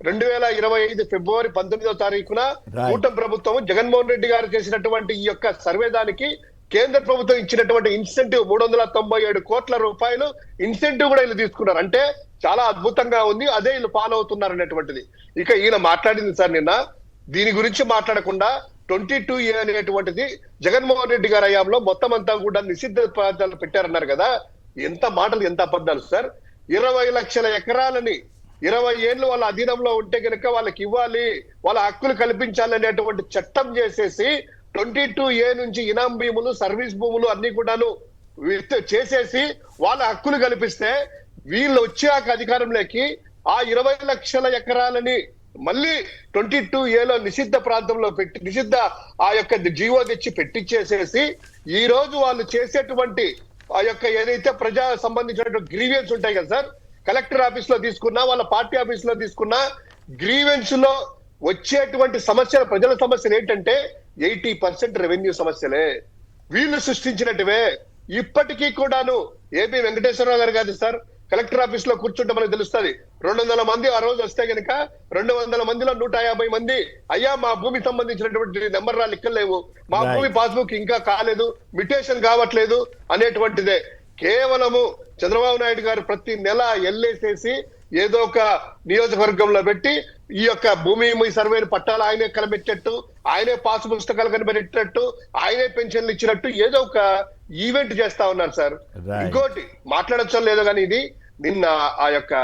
2025 ఫిబ్రవరి 19వ తారీఖున కూటమి ప్రభుత్వం జగన్మోహన్ రెడ్డి గారు చేసినటువంటి ఈ యొక్క సర్వే దానికి కేంద్ర ప్రభుత్వం ఇచ్చినటువంటి ఇన్సెంటివ్ 397 కోట్ల రూపాయలు ఇన్సెంటివ్ కూడా వీళ్ళు తీసుకున్నారు. అంటే చాలా అద్భుతంగా ఉంది. అదే వీళ్ళు ఫాలో అవుతున్నారు అనేటువంటిది. ఇక ఈయన మాట్లాడింది సార్ నిన్న, దీని గురించి మాట్లాడకుండా 22A అనేటువంటిది జగన్మోహన్ రెడ్డి గారి హయాంలో మొత్తం అంతా కూడా నిషిద్ధ ప్రాంతాలు పెట్టారన్నారు కదా. ఎంత మాటలు, ఎంత అబద్ధాలు సార్. 20 లక్షల ఎకరాలని 20 ఏళ్ళు వాళ్ళ అధీనంలో ఉంటే కనుక వాళ్ళకి ఇవ్వాలి, వాళ్ళ హక్కులు కల్పించాలి అనేటువంటి చట్టం చేసేసి 22A నుంచి ఇనాం భూములు, సర్వీస్ భూములు అన్ని కూడాను చేసేసి వాళ్ళ హక్కులు కల్పిస్తే వీళ్ళు వచ్చాక అధికారంలోకి ఆ 20 లక్షల ఎకరాలని మళ్ళీ 22A నిషిద్ధ ప్రాంతంలో పెట్టి నిషిద్ధ ఆ యొక్క జీవో తెచ్చి పెట్టించేసేసి ఈ రోజు వాళ్ళు చేసేటువంటి ఆ యొక్క ఏదైతే ప్రజా సంబంధించినటువంటి గ్రీవియన్స్ ఉంటాయి కదా సార్, కలెక్టర్ ఆఫీస్ లో తీసుకున్నా వాళ్ళ పార్టీ ఆఫీస్ లో తీసుకున్నా గ్రీవెన్స్ లో వచ్చేటువంటి సమస్యలు, ప్రజల సమస్యలు ఏంటంటే 80% రెవెన్యూ సమస్యలే వీళ్ళు సృష్టించినట్టువే. ఇప్పటికీ కూడాను ఏపీ వెంకటేశ్వరరావు గారు కాదు సార్, కలెక్టర్ ఆఫీస్ లో కూర్చుంటే మనకు తెలుస్తుంది 200 మంది ఆ రోజు వస్తే కనుక 200 మందిలో 150 మంది అయ్యా మా భూమికి సంబంధించినటువంటి నెంబర్ లెక్కలేవు, మా భూమి పాస్బుక్ ఇంకా కాలేదు, మిటేషన్ కావట్లేదు అనేటువంటిదే. కేవలము చంద్రబాబు నాయుడు గారు ప్రతి నెల ఎల్లేసేసి ఏదో ఒక నియోజకవర్గంలో పెట్టి ఈ యొక్క భూమి సర్వేలు పట్టాలు ఆయనే కనిపెట్టేట్టు, ఆయనే పాసు పుస్తకాలు కనిపెట్టేటట్టు, ఆయనే పెన్షన్లు ఇచ్చినట్టు ఏదో ఒక ఈవెంట్ చేస్తా ఉన్నారు సార్. ఇంకోటి మాట్లాడచ్చో లేదో కానీ ఇది నిన్న ఆ యొక్క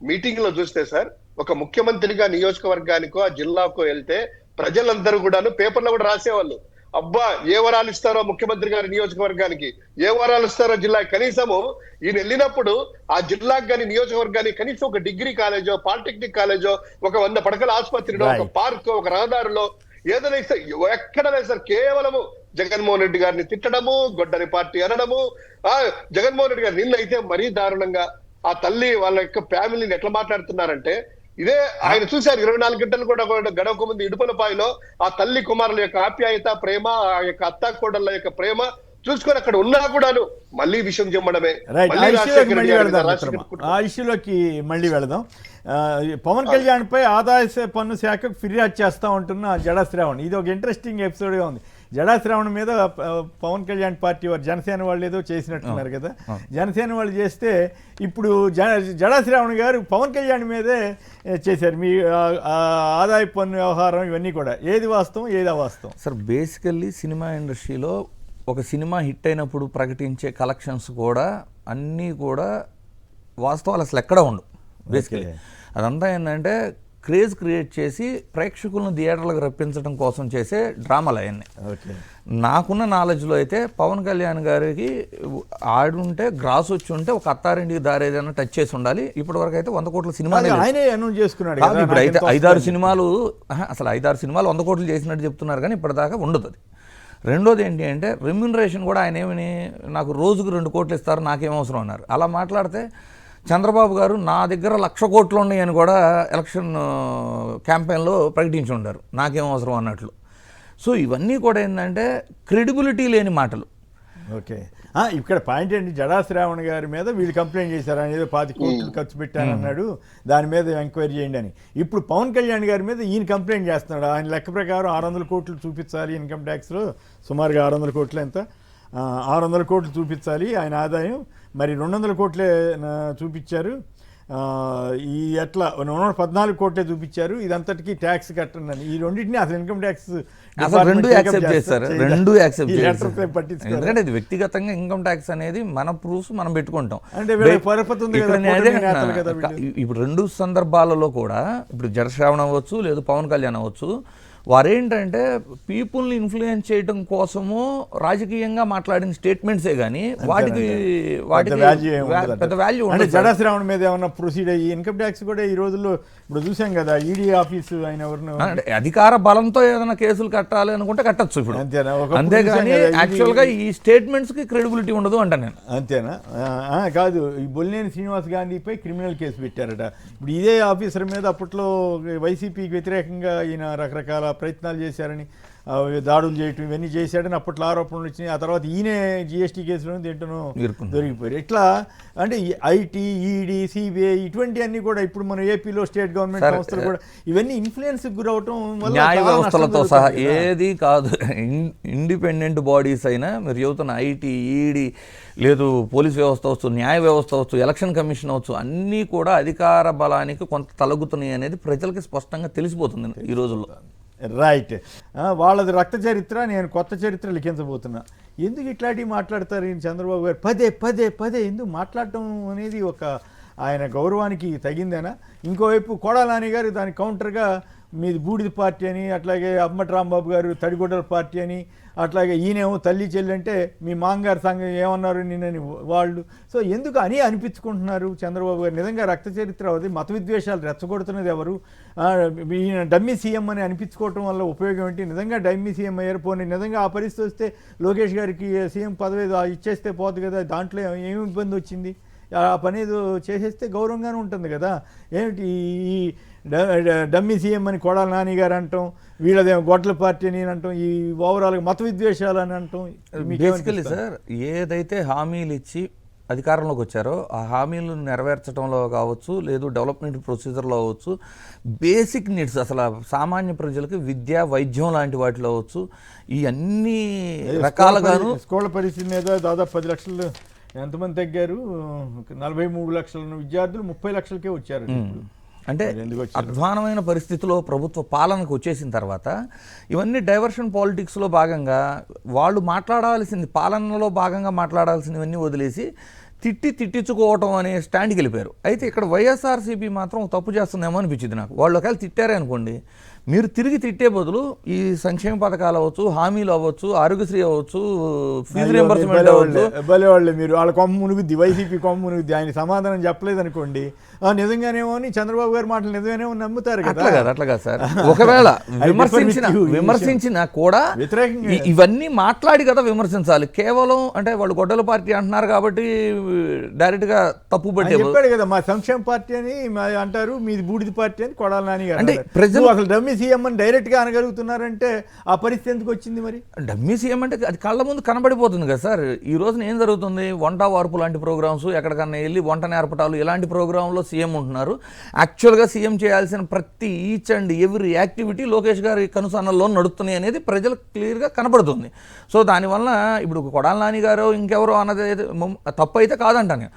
మీటింగ్ లో చూస్తే సార్, ఒక ముఖ్యమంత్రిగా నియోజకవర్గానికో ఆ జిల్లాకో వెళ్తే ప్రజలందరూ కూడాను పేపర్లో కూడా రాసేవాళ్ళు, అబ్బా ఏ వరాలు ఇస్తారో ముఖ్యమంత్రి గారి నియోజకవర్గానికి, ఏ వరాలు ఇస్తారో జిల్లా. కనీసము ఈయన వెళ్ళినప్పుడు ఆ జిల్లాకు కానీ నియోజకవర్గానికి కనీసం ఒక డిగ్రీ కాలేజో, పాలిటెక్నిక్ కాలేజో, ఒక 100 పడకల ఆసుపత్రిలో, ఒక పార్క్, ఒక రహదారిలో ఏదైనా ఇస్తే ఎక్కడనే సార్ కేవలము జగన్మోహన్ రెడ్డి గారిని తిట్టడము, గొడ్డరి పార్టీ అనడము. జగన్మోహన్ రెడ్డి గారు నిన్నైతే మరీ దారుణంగా ఆ తల్లి వాళ్ళ యొక్క ఫ్యామిలీని ఎట్లా మాట్లాడుతున్నారంటే, ఇదే ఆయన చూశారు 24 గంటలు కూడా గడవక ముందు ఇడుపులపాయలో ఆ తల్లి కుమారుల యొక్క ఆప్యాయత, ప్రేమ, ఆ యొక్క అత్తా కోడళ్ళ యొక్క ప్రేమ చూసుకొని అక్కడ ఉన్నా కూడాను మళ్ళీ విషయం చెప్పడమే.
ఆ ఇష్యూలోకి మళ్ళీ వెళదాం. పవన్ కళ్యాణ్ పై ఆదాయ పన్ను శాఖకు ఫిర్యాదు చేస్తా ఉంటున్న జడా శ్రావణ్, ఇది ఒక ఇంట్రెస్టింగ్ ఎపిసోడ్గా ఉంది. జడా శ్రావణ్ మీద పవన్ కళ్యాణ్ పార్టీ వారు, జనసేన వాళ్ళు ఏదో చేసినట్టున్నారు కదా, జనసేన వాళ్ళు చేస్తే ఇప్పుడు జడా శ్రావణ్ గారు పవన్ కళ్యాణ్ మీదే చేశారు. మీ ఆదాయ పన్ను వ్యవహారం ఇవన్నీ కూడా ఏది వాస్తవం ఏది అవాస్తవం?
సార్ బేసికల్లీ సినిమా ఇండస్ట్రీలో ఒక సినిమా హిట్ అయినప్పుడు ప్రకటించే కలెక్షన్స్ కూడా అన్నీ కూడా వాస్తవాలు అసలు ఎక్కడ ఉండవు. బేసికల్లీ అదంతా ఏంటంటే క్రేజ్ క్రియేట్ చేసి ప్రేక్షకులను థియేటర్లకు రప్పించడం కోసం చేసే డ్రామాలు అవన్నీ. నాకున్న నాలెడ్జ్లో అయితే పవన్ కళ్యాణ్ గారికి ఆడుంటే గ్రాస్ వచ్చి ఉంటే ఒక అత్తారింటికి దారి ఏదైనా టచ్ చేసి ఉండాలి. ఇప్పటి వరకు అయితే 100 కోట్ల సినిమాలు
చేసుకున్నాడు.
ఇప్పుడు అయితే 5-6 సినిమాలు, అసలు 5-6 సినిమాలు 100 కోట్లు చేసినట్టు చెప్తున్నారు కానీ ఇప్పటిదాకా ఉండదు అది. రెండోది ఏంటి అంటే రెమ్యూనరేషన్ కూడా ఆయన ఏమని నాకు రోజుకు 2 కోట్లు ఇస్తారు నాకేం అవసరం అన్నారు. అలా మాట్లాడితే చంద్రబాబు గారు నా దగ్గర 1,00,000 కోట్లు ఉన్నాయని కూడా ఎలక్షన్ క్యాంపెయిన్లో ప్రకటించి ఉంటారు, నాకేం అవసరం అన్నట్లు. సో ఇవన్నీ కూడా ఏంటంటే క్రెడిబిలిటీ లేని మాటలు.
ఓకే, ఇక్కడ పాయింట్ ఏంటి, జడా శ్రావణ్ గారి మీద వీళ్ళు కంప్లైంట్ చేశారు, ఆయన ఏదో 20 కోట్లు ఖర్చు పెట్టానన్నాడు, దాని మీద ఎంక్వైరీ చేయండి అని. ఇప్పుడు పవన్ కళ్యాణ్ గారి మీద ఈయన కంప్లైంట్ చేస్తున్నాడు. ఆయన లెక్క ప్రకారం 600 కోట్లు చూపించాలి ఇన్కమ్ ట్యాక్స్లో, సుమారుగా 600 కోట్లు, ఎంత 600 కోట్లు చూపించాలి ఆయన ఆదాయం. మరి 200 కోట్లే చూపించారు, ఈ ఎట్లా 14 కోట్లే చూపించారు, ఇదంతటికీ ట్యాక్స్ కట్టండి అని. ఈ రెండింటిని అసలు ఇన్కమ్ ట్యాక్స్
రెండు యాక్సెప్ట్ చేస్తారు, ఎందుకంటే ఇది వ్యక్తిగతంగా ఇన్కమ్ ట్యాక్స్ అనేది మన ప్రూఫ్స్ మనం పెట్టుకుంటాం. ఇప్పుడు 2 సందర్భాలలో కూడా ఇప్పుడు జడశ్రావణ్ అవ్వచ్చు లేదు పవన్ కళ్యాణ్ అవ్వచ్చు, వారేంటంటే పీపుల్ని ఇన్ఫ్లుయెన్స్ చేయడం కోసము రాజకీయంగా మాట్లాడిన స్టేట్మెంట్సే కానీ వాటికి పెద్ద వాల్యూ
అంటే జడా శ్రావణ్ మీద ఏమన్నా ప్రొసీడ్ అయ్యి ఇన్కమ్ ట్యాక్స్ కూడా ఈ రోజుల్లో ఇప్పుడు చూసాం కదా, ఈడీ ఆఫీసు ఆయన ఎవరినో
అధికార బలంతో ఏదైనా కేసులు కట్టాలి అనుకుంటే కట్టచ్చు ఇప్పుడు, అంతేగాని యాక్చువల్గా ఈ స్టేట్మెంట్స్ కి క్రెడిబిలిటీ ఉండదు అంట నేను.
అంతేనా? కాదు, ఈ బొల్లినేని శ్రీనివాస్ గాంధీపై క్రిమినల్ కేసు పెట్టారట. ఇప్పుడు ఇదే ఆఫీసర్ మీద అప్పట్లో వైసీపీకి వ్యతిరేకంగా ఈయన రకరకాల ప్రయత్నాలు చేశారని, దాడులు చేయటం ఇవన్నీ చేశాడని అప్పట్లో ఆరోపణలు వచ్చినాయి. ఆ తర్వాత ఈయనే జిఎస్టీ కేసులో దేంటనో దొరికిపోయారు. ఇట్లా అంటే ఐటీ, ఈడీ, సిబిఐ ఇటువంటి అన్ని కూడా ఇప్పుడు మన ఏపీలో స్టేట్ గవర్నమెంట్ సంస్థలు కూడా ఇవన్నీ ఇన్ఫ్లుయెన్స్ గురవటం వల్ల
న్యాయ వ్యవస్థలతో సహా ఏది కాదు, ఇండిపెండెంట్ బాడీస్ అయినా మీరు చెబుతున్న ఐటీ, ఈడీ లేదు పోలీస్ వ్యవస్థ అవచ్చు, న్యాయ వ్యవస్థ అవచ్చు, ఎలక్షన్ కమిషన్ అవచ్చు, అన్నీ కూడా అధికార బలానికి కొంత తలగుతున్నాయి అనేది ప్రజలకి స్పష్టంగా తెలిసిపోతుంది ఈ రోజుల్లో.
రైట్, వాళ్ళది రక్త చరిత్ర, నేను కొత్త చరిత్ర లిఖించబోతున్నా. ఎందుకు ఇట్లాంటివి మాట్లాడతారు ఈయన చంద్రబాబు గారు పదే ఎందుకు మాట్లాడటం అనేది ఒక ఆయన గౌరవానికి తగిందేనా? ఇంకోవైపు కొడాల నాని గారు దానికి కౌంటర్గా మీది బూడిద పార్టీ అని, అట్లాగే అమ్మటి రాంబాబు గారు తడిగొడ్డల పార్టీ అని, అట్లాగే ఈయనేమో తల్లి చెల్లి అంటే మీ మామగారి సంఘం ఏమన్నారు నిన్నని వాళ్ళు. సో ఎందుకు అని అనిపించుకుంటున్నారు చంద్రబాబు గారు? నిజంగా రక్త చరిత్ర అవుతుంది, మత విద్వేషాలు రెచ్చగొడుతున్నది ఎవరు? ఈయన డమ్మీ సీఎం అని అనిపించుకోవటం వల్ల ఉపయోగం ఏంటి? నిజంగా డమ్మీ సీఎం అయ్యారు, పోనీ నిజంగా ఆ పరిస్థితి వస్తే లోకేష్ గారికి సీఎం పదవి ఇచ్చేస్తే పోతుంది కదా, దాంట్లో ఏమి ఇబ్బంది వచ్చింది? ఆ పని ఏదో చేసేస్తే గౌరవంగానే ఉంటుంది కదా. ఏమిటి ఈ డమ్మీ సీఎం అని కొడాలి నాని గారు అంటాం, వీళ్ళదేమో గొడ్ల పార్టీ అని అంటాం, ఈ ఓవరాల్గా మత విద్వేషాలు అని అంటాం.
బేసికలీ సార్, ఏదైతే హామీలు ఇచ్చి అధికారంలోకి వచ్చారో ఆ హామీలను నెరవేర్చడంలో కావచ్చు, లేదు డెవలప్మెంట్ ప్రొసీజర్లో అవ్వచ్చు, బేసిక్ నీడ్స్ అసలు సామాన్య ప్రజలకు విద్య, వైద్యం లాంటి వాటిలో అవ్వచ్చు, ఈ అన్ని రకాలుగాను.
స్కూళ్ళ పరిస్థితి మీద దాదాపు 10 లక్షలు ఎంతమంది తగ్గారు? 43 లక్షల విద్యార్థులు 30 లక్షలకే వచ్చారు.
అంటే అధ్వానమైన పరిస్థితిలో ప్రభుత్వ పాలనకు వచ్చేసిన తర్వాత ఇవన్నీ డైవర్షన్ పాలిటిక్స్లో భాగంగా వాళ్ళు మాట్లాడాల్సింది, పాలనలో భాగంగా మాట్లాడాల్సినవన్నీ వదిలేసి తిట్టించుకోవటం అనే స్టాండ్కి వెళ్ళిపోయారు. అయితే ఇక్కడ వైఎస్ఆర్సీపీ మాత్రం తప్పు చేస్తుందేమో అనిపించింది నాకు. వాళ్ళు ఒకవేళ తిట్టారే అనుకోండి, మీరు తిరిగి తిట్టే బదులు ఈ సంక్షేమ పథకాలు అవ్వచ్చు, హామీలు అవ్వచ్చు, ఆరోగ్యశ్రీ అవ్వచ్చు, ఫీజు రియంబర్స్మెంట్ అవ్వచ్చు,
వాళ్ళు మీరు వాళ్ళ కొమ్మ మునుగుద్ది, వైసీపీ కొమ్మ మునుగుద్ది, ఆయన సమాధానం చెప్పలేదు అనుకోండి, నిజంగానేమో అని చంద్రబాబు గారి మాటలు నిజంగానేమో నమ్ముతారు కదా.
అట్లా కాదు సార్. ఒకవేళ విమర్శించినా కూడా వ్యతిరేకంగా ఇవన్నీ మాట్లాడి కదా విమర్శించాలి. కేవలం అంటే వాళ్ళు గొడ్డల పార్టీ అంటున్నారు కాబట్టి డైరెక్ట్ గా తప్పు
చెప్పాడు కదా, మా సంక్షేమ పార్టీ అని అంటారు, మీది బూడిద పార్టీ అని కొడాలి నాని గారు. అంటే ప్రజలు అసలు డమ్మీ సీఎం అని డైరెక్ట్ గా అనగలుగుతున్నారంటే ఆ పరిస్థితి ఎందుకు వచ్చింది మరి?
డమ్మీ సీఎం అంటే అది కళ్ళ ముందు కనబడిపోతుంది కదా సార్. ఈ రోజున ఏం జరుగుతుంది? వంట వార్పు లాంటి ప్రోగ్రామ్స్, ఎక్కడికన్నా వెళ్ళి వంట నేర్పటాలు, ఇలాంటి ప్రోగ్రాంలో సీఎం ఉంటున్నారు. యాక్చువల్గా సీఎం చేయాల్సిన ప్రతి each and every activity Lokesh గారి కనుసన్నల్లో నడుస్తున్నాయి అనేది ప్రజలకు క్లియర్గా కనబడుతుంది. సో దానివల్ల ఇప్పుడు కొడాలి నాని గారు ఇంకెవరో అన్నది తప్పు అయితే కాదంటాను.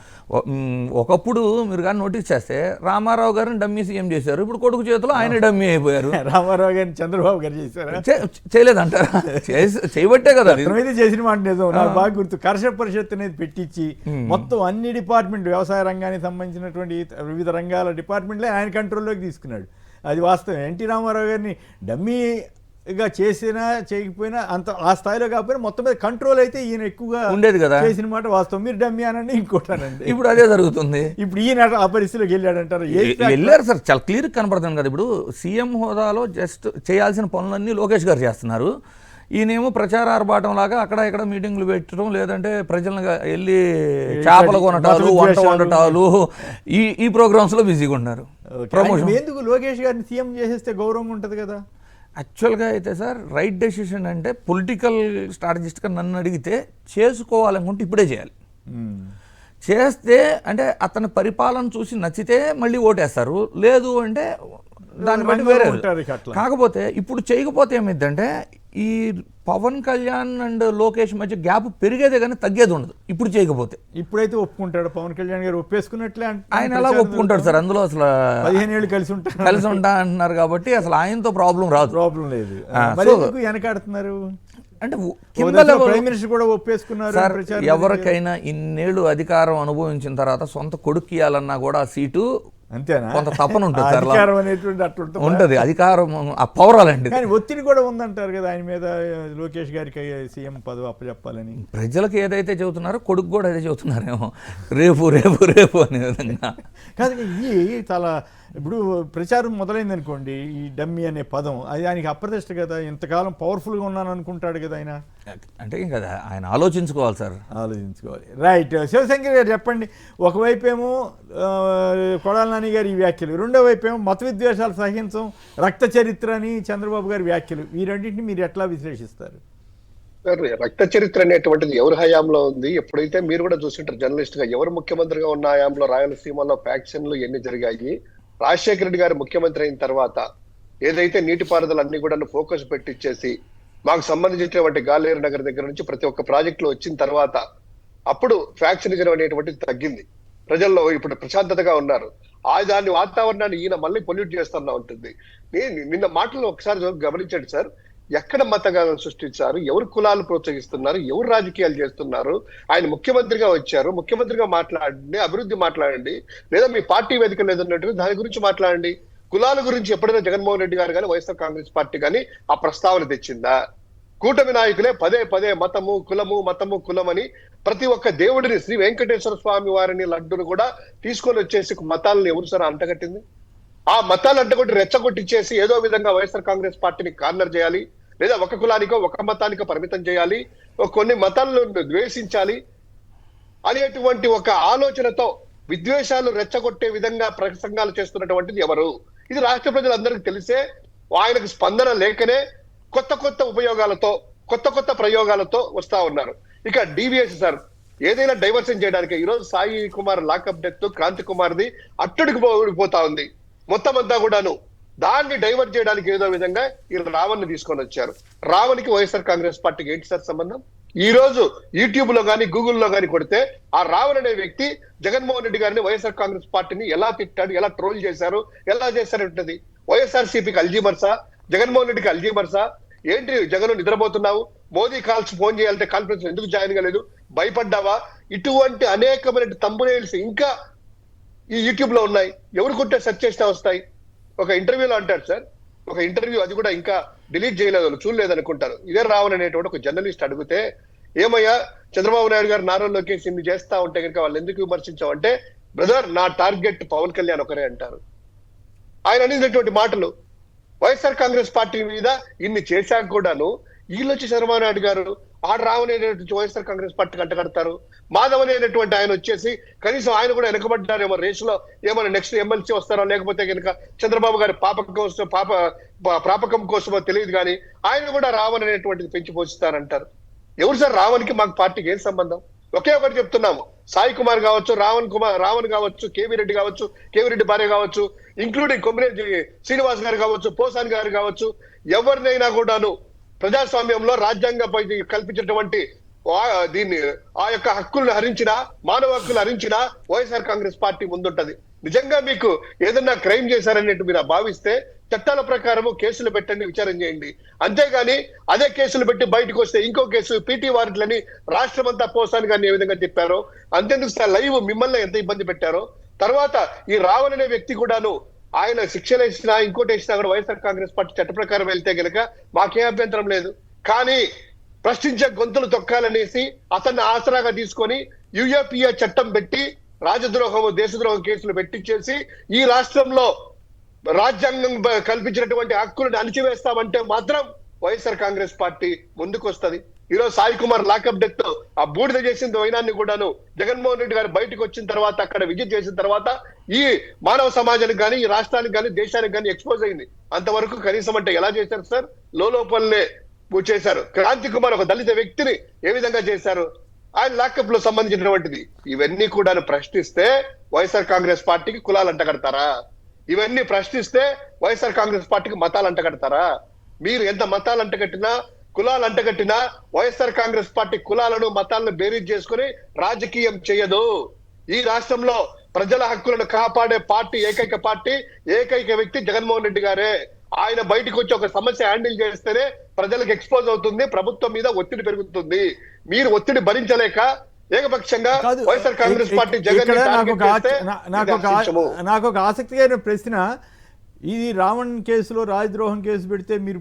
ఒకప్పుడు మీరు కానీ నోటీస్ చేస్తే రామారావు గారిని డమ్మీ సీఎం చేశారు, ఇప్పుడు కొడుకు చేతిలో ఆయన డమ్మీ అయిపోయారు.
రామారావు గారిని చంద్రబాబు గారు చేశారు,
చేయలేదంటారా? చేయబట్టే కదా
చేసిన మాట నిజం. నాకు బాగా గుర్తు, కర్షక పరిషత్ అనేది పెట్టించి మొత్తం అన్ని డిపార్ట్మెంట్, వ్యవసాయ రంగానికి సంబంధించినటువంటి వివిధ రంగాల డిపార్ట్మెంట్లే ఆయన కంట్రోల్లోకి తీసుకున్నాడు. అది వాస్తవం. ఎన్టీ రామారావు గారిని డమ్మీగా చేసినా చేయకపోయినా అంత ఆ స్థాయిలో కాకపోయినా మొత్తం మీద కంట్రోల్ అయితే ఈయన ఎక్కువగా
ఉండేది కదా
చేసిన మాట వాస్తవం. మీరు డమ్మీ అనండి, ఇంకోటానండి.
ఇప్పుడు అదే జరుగుతుంది.
ఇప్పుడు ఈయన ఆ పరిస్థితిలోకి వెళ్ళాడంటారు.
వెళ్ళారు సార్, చాలా క్లియర్ కనపడుతుంది కదా. ఇప్పుడు సీఎం హోదాలో జస్ట్ చేయాల్సిన పనులన్నీ లోకేష్ గారు చేస్తున్నారు. ఈయనేమో ప్రచార ఆర్భాటం లాగా అక్కడ ఇక్కడ మీటింగ్లు పెట్టడం, లేదంటే ప్రజలను వెళ్ళి చేపలు కొనటాలు, వంట వండటాలు, ఈ ప్రోగ్రామ్స్ లో బిజీగా ఉన్నారు.
ప్రమోషన్ ఎందుకు లోకేష్ గారిని సీఎం చేసేస్తే గౌరవంగా ఉంటుంది కదా.
యాక్చువల్గా అయితే సార్ రైట్ డెసిషన్ అంటే పొలిటికల్ స్ట్రాటజిస్ట్గా నన్ను అడిగితే చేసుకోవాలనుకుంటే ఇప్పుడే చేయాలి. చేస్తే అంటే అతని పరిపాలన చూసి నచ్చితే మళ్ళీ ఓటేస్తారు, లేదు అంటే దాన్ని బట్టి వేరే. కాకపోతే ఇప్పుడు చేయకపోతే ఏమైందంటే ఈ పవన్ కళ్యాణ్ అండ్ లోకేష్ మధ్య గ్యాప్ పెరిగేదే కానీ తగ్గేది ఉండదు ఇప్పుడు చేయకపోతే.
ఇప్పుడైతే ఒప్పుకుంటాడు పవన్ కళ్యాణ్ గారు, ఒప్పేసుకున్నట్లే.
ఆయన ఎలా ఒప్పుకుంటాడు సార్? అందులో అసలు
15 ఏళ్ళు కలిసి
ఉంటా అంటున్నారు కాబట్టి అసలు ఆయనతో ప్రాబ్లం
లేదు. వెనకాడుతున్నారు అంటే ప్రైమ్ మినిస్టర్ కూడా ఒప్పేసుకున్నారు.
ఎవరికైనా ఇన్నేళ్లు అధికారం అనుభవించిన తర్వాత సొంత కొడుకు ఇవ్వాలన్నా కూడా ఆ సీటు
అంతేనా?
కొంత తపన ఉంటుంది,
ఉంటుంది
అధికారం ఆ పవర్ అలాంటి.
కానీ ఒత్తిడి కూడా ఉందంటారు కదా ఆయన మీద, లోకేష్ గారికి సీఎం పదవి అప్పచెప్పాలని.
ప్రజలకు ఏదైతే చెబుతున్నారో కొడుకు కూడా అదే చెబుతున్నారేమో, రేపు రేపు రేపు అనే విధంగా.
కానీ ఇది చాలా ఇప్పుడు ప్రచారం మొదలైంది అనుకోండి, ఈ డమ్మీ అనే పదం అది ఆయనకి అప్రతిష్ట కదా. ఇంతకాలం పవర్ఫుల్గా ఉన్నాను అనుకుంటాడు కదా ఆయన.
అంటే ఇంకా ఆయన ఆలోచించుకోవాలి సార్,
ఆలోచించుకోవాలి. రైట్. శివశంకర్ గారు చెప్పండి, ఒకవైపు ఏమో కొడాలి నాని గారి ఈ వ్యాఖ్యలు, రెండో వైపు ఏమో మత విద్వేషాలు సహించం, రక్త చరిత్ర అని చంద్రబాబు గారి వ్యాఖ్యలు, ఈ రెండింటిని మీరు ఎట్లా విశ్లేషిస్తారు?
రక్త చరిత్ర అనేటువంటిది ఎవరి హయాంలో ఉంది? ఎప్పుడైతే మీరు కూడా చూస్తుంటారు జర్నలిస్ట్ గా, ఎవరు ముఖ్యమంత్రిగా ఉన్న హయాంలో రాయలసీమలో ఫ్యాక్షన్లు ఎన్ని జరిగాయి, రాజశేఖర రెడ్డి గారు ముఖ్యమంత్రి అయిన తర్వాత ఏదైతే నీటిపారుదల అన్ని కూడా ఫోకస్ పెట్టించేసి మాకు సంబంధించినటువంటి గాలేరు నగర్ దగ్గర నుంచి ప్రతి ఒక్క ప్రాజెక్టులు వచ్చిన తర్వాత అప్పుడు ఫ్యాక్షనిజం అనేటువంటిది తగ్గింది. ప్రజల్లో ఇప్పుడు ప్రశాంతతగా ఉన్నారు. దాని వాతావరణాన్ని ఈయన మళ్ళీ పొల్యూట్ చేస్తున్నా ఉంటుంది. నిన్న మాటలు ఒకసారి గమనించండి సార్, ఎక్కడ మతగాలను సృష్టించారు, ఎవరు కులాలు ప్రోత్సహిస్తున్నారు, ఎవరు రాజకీయాలు చేస్తున్నారు. ఆయన ముఖ్యమంత్రిగా వచ్చారు, ముఖ్యమంత్రిగా మాట్లాడండి, అభివృద్ధి మాట్లాడండి, లేదా మీ పార్టీ వేదిక లేదన్నట్టు దాని గురించి మాట్లాడండి. కులాల గురించి ఎప్పుడైనా జగన్మోహన్ రెడ్డి గారు కానీ వైఎస్ఆర్ కాంగ్రెస్ పార్టీ కానీ ఆ ప్రస్తావన తెచ్చిందా? కూటమి నాయకులే పదే పదే మతము కులం అని ప్రతి ఒక్క దేవుడిని, శ్రీ వెంకటేశ్వర స్వామి వారిని, లడ్డును కూడా తీసుకొని వచ్చేసి మతాలను ఎవరు సార్ అంటగట్టింది? ఆ మతాలు అంటగొట్టి రెచ్చగొట్టిచ్చేసి ఏదో విధంగా వైఎస్ఆర్ కాంగ్రెస్ పార్టీని కార్నర్ చేయాలి, లేదా ఒక కులానికో ఒక మతానికో పరిమితం చేయాలి, కొన్ని మతాలను ద్వేషించాలి అనేటువంటి ఒక ఆలోచనతో విద్వేషాలు రెచ్చగొట్టే విధంగా ప్రసంగాలు చేస్తున్నటువంటిది ఎవరు? ఇది రాష్ట్ర ప్రజలందరికీ తెలిసే ఆయనకు స్పందన లేకనే కొత్త కొత్త ప్రయోగాలతో వస్తా ఉన్నారు. ఇక డివిఎస్ సార్ ఏదైనా డైవర్షన్ చేయడానికి ఈరోజు సాయి కుమార్ లాకప్ డెత్, క్రాంతి కుమార్ది అట్టడికి పోతా ఉంది. మొత్తం అంతా కూడాను దాన్ని డైవర్ట్ చేయడానికి ఏదో విధంగా ఈ రావణ్ని తీసుకొని వచ్చారు. రావణ్కి వైఎస్ఆర్ కాంగ్రెస్ పార్టీకి ఏంటి సార్ సంబంధం? ఈ రోజు యూట్యూబ్ లో కానీ గూగుల్లో కానీ కొడితే ఆ రావణ్ అనే వ్యక్తి జగన్మోహన్ రెడ్డి గారిని, వైఎస్ఆర్ కాంగ్రెస్ పార్టీని ఎలా తిట్టాడు, ఎలా ట్రోల్ చేశారు, ఎలా చేశారంటది. వైఎస్ఆర్సీపీకి అల్జీమర్సా, జగన్మోహన్ రెడ్డికి అల్జీమర్సా? ఏంటి జగన్ నిద్రపోతున్నావు, మోదీ కాల్స్ ఫోన్ చేయాలంటే కాన్ఫరెన్స్ ఎందుకు జాయిన్ కాలేదు, భయపడ్డావా? ఇటువంటి అనేకమైన తంబునేల్స్ ఇంకా ఈ యూట్యూబ్ లో ఉన్నాయి. ఎవరు కొట్టే సెర్చ్ చేస్తే వస్తాయి. ఒక ఇంటర్వ్యూలో అంటాడు సార్, ఒక ఇంటర్వ్యూ అది కూడా ఇంకా డిలీట్ చేయలేదు, చూడలేదు అనుకుంటారు. ఇదే రావణ్ అనేటువంటి ఒక జర్నలిస్ట్ అడిగితే, ఏమయ్యా చంద్రబాబు నాయుడు గారు నారా లోకేష్ ఇన్ని చేస్తా ఉంటే కనుక వాళ్ళు ఎందుకు విమర్శించావంటే, బ్రదర్ నా టార్గెట్ పవన్ కళ్యాణ్ ఒకరే అంటారు. ఆయన అనేటువంటి మాటలు వైఎస్ఆర్ కాంగ్రెస్ పార్టీ మీద ఇన్ని చేశాక కూడాను వీళ్ళు వచ్చి చంద్రబాబు నాయుడు గారు రావనేటువంటి వైఎస్ఆర్ కాంగ్రెస్ పార్టీకి అంటగడతారు. మాధవ్ అనేటువంటి ఆయన వచ్చేసి కనీసం ఆయన కూడా వెనకబడ్డారేమో రేసులో, ఏమైనా నెక్స్ట్ ఎమ్మెల్సీ వస్తారో లేకపోతే కనుక చంద్రబాబు గారి ప్రాపకం కోసమో తెలియదు కానీ ఆయన కూడా రావణ్ అనేటువంటిది పెంచి పోషిస్తారంటారు. ఎవరు సార్ రావణ్కి మాకు పార్టీకి ఏం సంబంధం? ఒకే ఒకటి చెప్తున్నాము, సాయి కుమార్ కావచ్చు, రావణ్ కావచ్చు, కేవీ రెడ్డి కావచ్చు, కేవీ రెడ్డి భార్య కావచ్చు, ఇంక్లూడింగ్ కొమ్మిరెడ్డి శ్రీనివాస్ గారు కావచ్చు, పోసాని గారు కావచ్చు, ఎవరినైనా కూడాను ప్రజాస్వామ్యంలో రాజ్యాంగం కల్పించినటువంటి దీన్ని ఆ యొక్క హక్కులను హరించినా, మానవ హక్కులు హరించినా వైఎస్ఆర్ కాంగ్రెస్ పార్టీ ముందుంటది. నిజంగా మీకు ఏదన్నా క్రైమ్ చేశారనేట్టు మీరు భావిస్తే చట్టాల ప్రకారము కేసులు పెట్టండి, విచారణ చేయండి. అంతేగాని అదే కేసులు పెట్టి బయటకు వస్తే ఇంకో కేసు పీటీ వారెంట్లని రాష్ట్రం అంతా పోసాని గారిని ఏ విధంగా చెప్పారో, అంతేందుకు సార్ లైవ్ మిమ్మల్ని ఎంత ఇబ్బంది పెట్టారో. తర్వాత ఈ రావణ్ అనే వ్యక్తి కూడాను ఆయన శిక్షలు ఇచ్చినా ఇంకోటి ఇచ్చినా కూడా వైఎస్ఆర్ కాంగ్రెస్ పార్టీ చట్ట ప్రకారం వెళ్తే కనుక మాకేం అభ్యంతరం లేదు. కానీ ప్రశ్నించే గొంతులు తొక్కాలనేసి అతన్ని ఆసరాగా తీసుకొని యుఏపిఏ చట్టం పెట్టి రాజద్రోహం, దేశద్రోహం కేసులు పెట్టించేసి ఈ రాష్ట్రంలో రాజ్యాంగం కల్పించినటువంటి హక్కులను అణిచివేస్తామంటే మాత్రం వైఎస్ఆర్ కాంగ్రెస్ పార్టీ ముందుకు వస్తుంది. ఈరోజు సాయి కుమార్ లాకప్ డెత్ ఆ బూడిద చేసిన వైనాన్ని కూడాను జగన్మోహన్ రెడ్డి గారు బయటకు వచ్చిన తర్వాత, అక్కడ విజిట్ చేసిన తర్వాత ఈ మానవ సమాజానికి కానీ, ఈ రాష్ట్రానికి కానీ, దేశానికి కానీ ఎక్స్పోజ్ అయింది. అంతవరకు కనీసం అంటే ఎలా చేశారు సార్? లోపలనే చేశారు. క్రాంతి కుమార్ ఒక దళిత వ్యక్తిని ఏ విధంగా చేశారు? ఆయన లాకప్ లో సంబంధించినటువంటిది. ఇవన్నీ కూడా ప్రశ్నిస్తే వైఎస్ఆర్ కాంగ్రెస్ పార్టీకి కులాలు అంటగడతారా? ఇవన్నీ ప్రశ్నిస్తే వైఎస్ఆర్ కాంగ్రెస్ పార్టీకి మతాలు అంటగడతారా? మీరు ఎంత మతాలు అంటగట్టినా, కులాలు అంటగట్టినా వైఎస్ఆర్ కాంగ్రెస్ పార్టీ కులాలను, మతాలను బేరీజ్ చేసుకుని రాజకీయం చేయదు. ఈ రాష్ట్రంలో ప్రజల హక్కులను కాపాడే పార్టీ, ఏకైక వ్యక్తి జగన్మోహన్ రెడ్డి గారే. ఆయన బయటకు వచ్చి ఒక సమస్య హ్యాండిల్ చేస్తేనే ప్రజలకు ఎక్స్పోజ్ అవుతుంది, ప్రభుత్వం మీద ఒత్తిడి పెరుగుతుంది. మీరు ఒత్తిడి భరించలేక ఏకపక్షంగా వైఎస్ఆర్ కాంగ్రెస్ పార్టీ జగన్
నాకు ఒక ఆసక్తికరమైన ప్రశ్న, ఇది రావణ్ కేసులో రాజద్రోహం కేసు పెడితే మీరు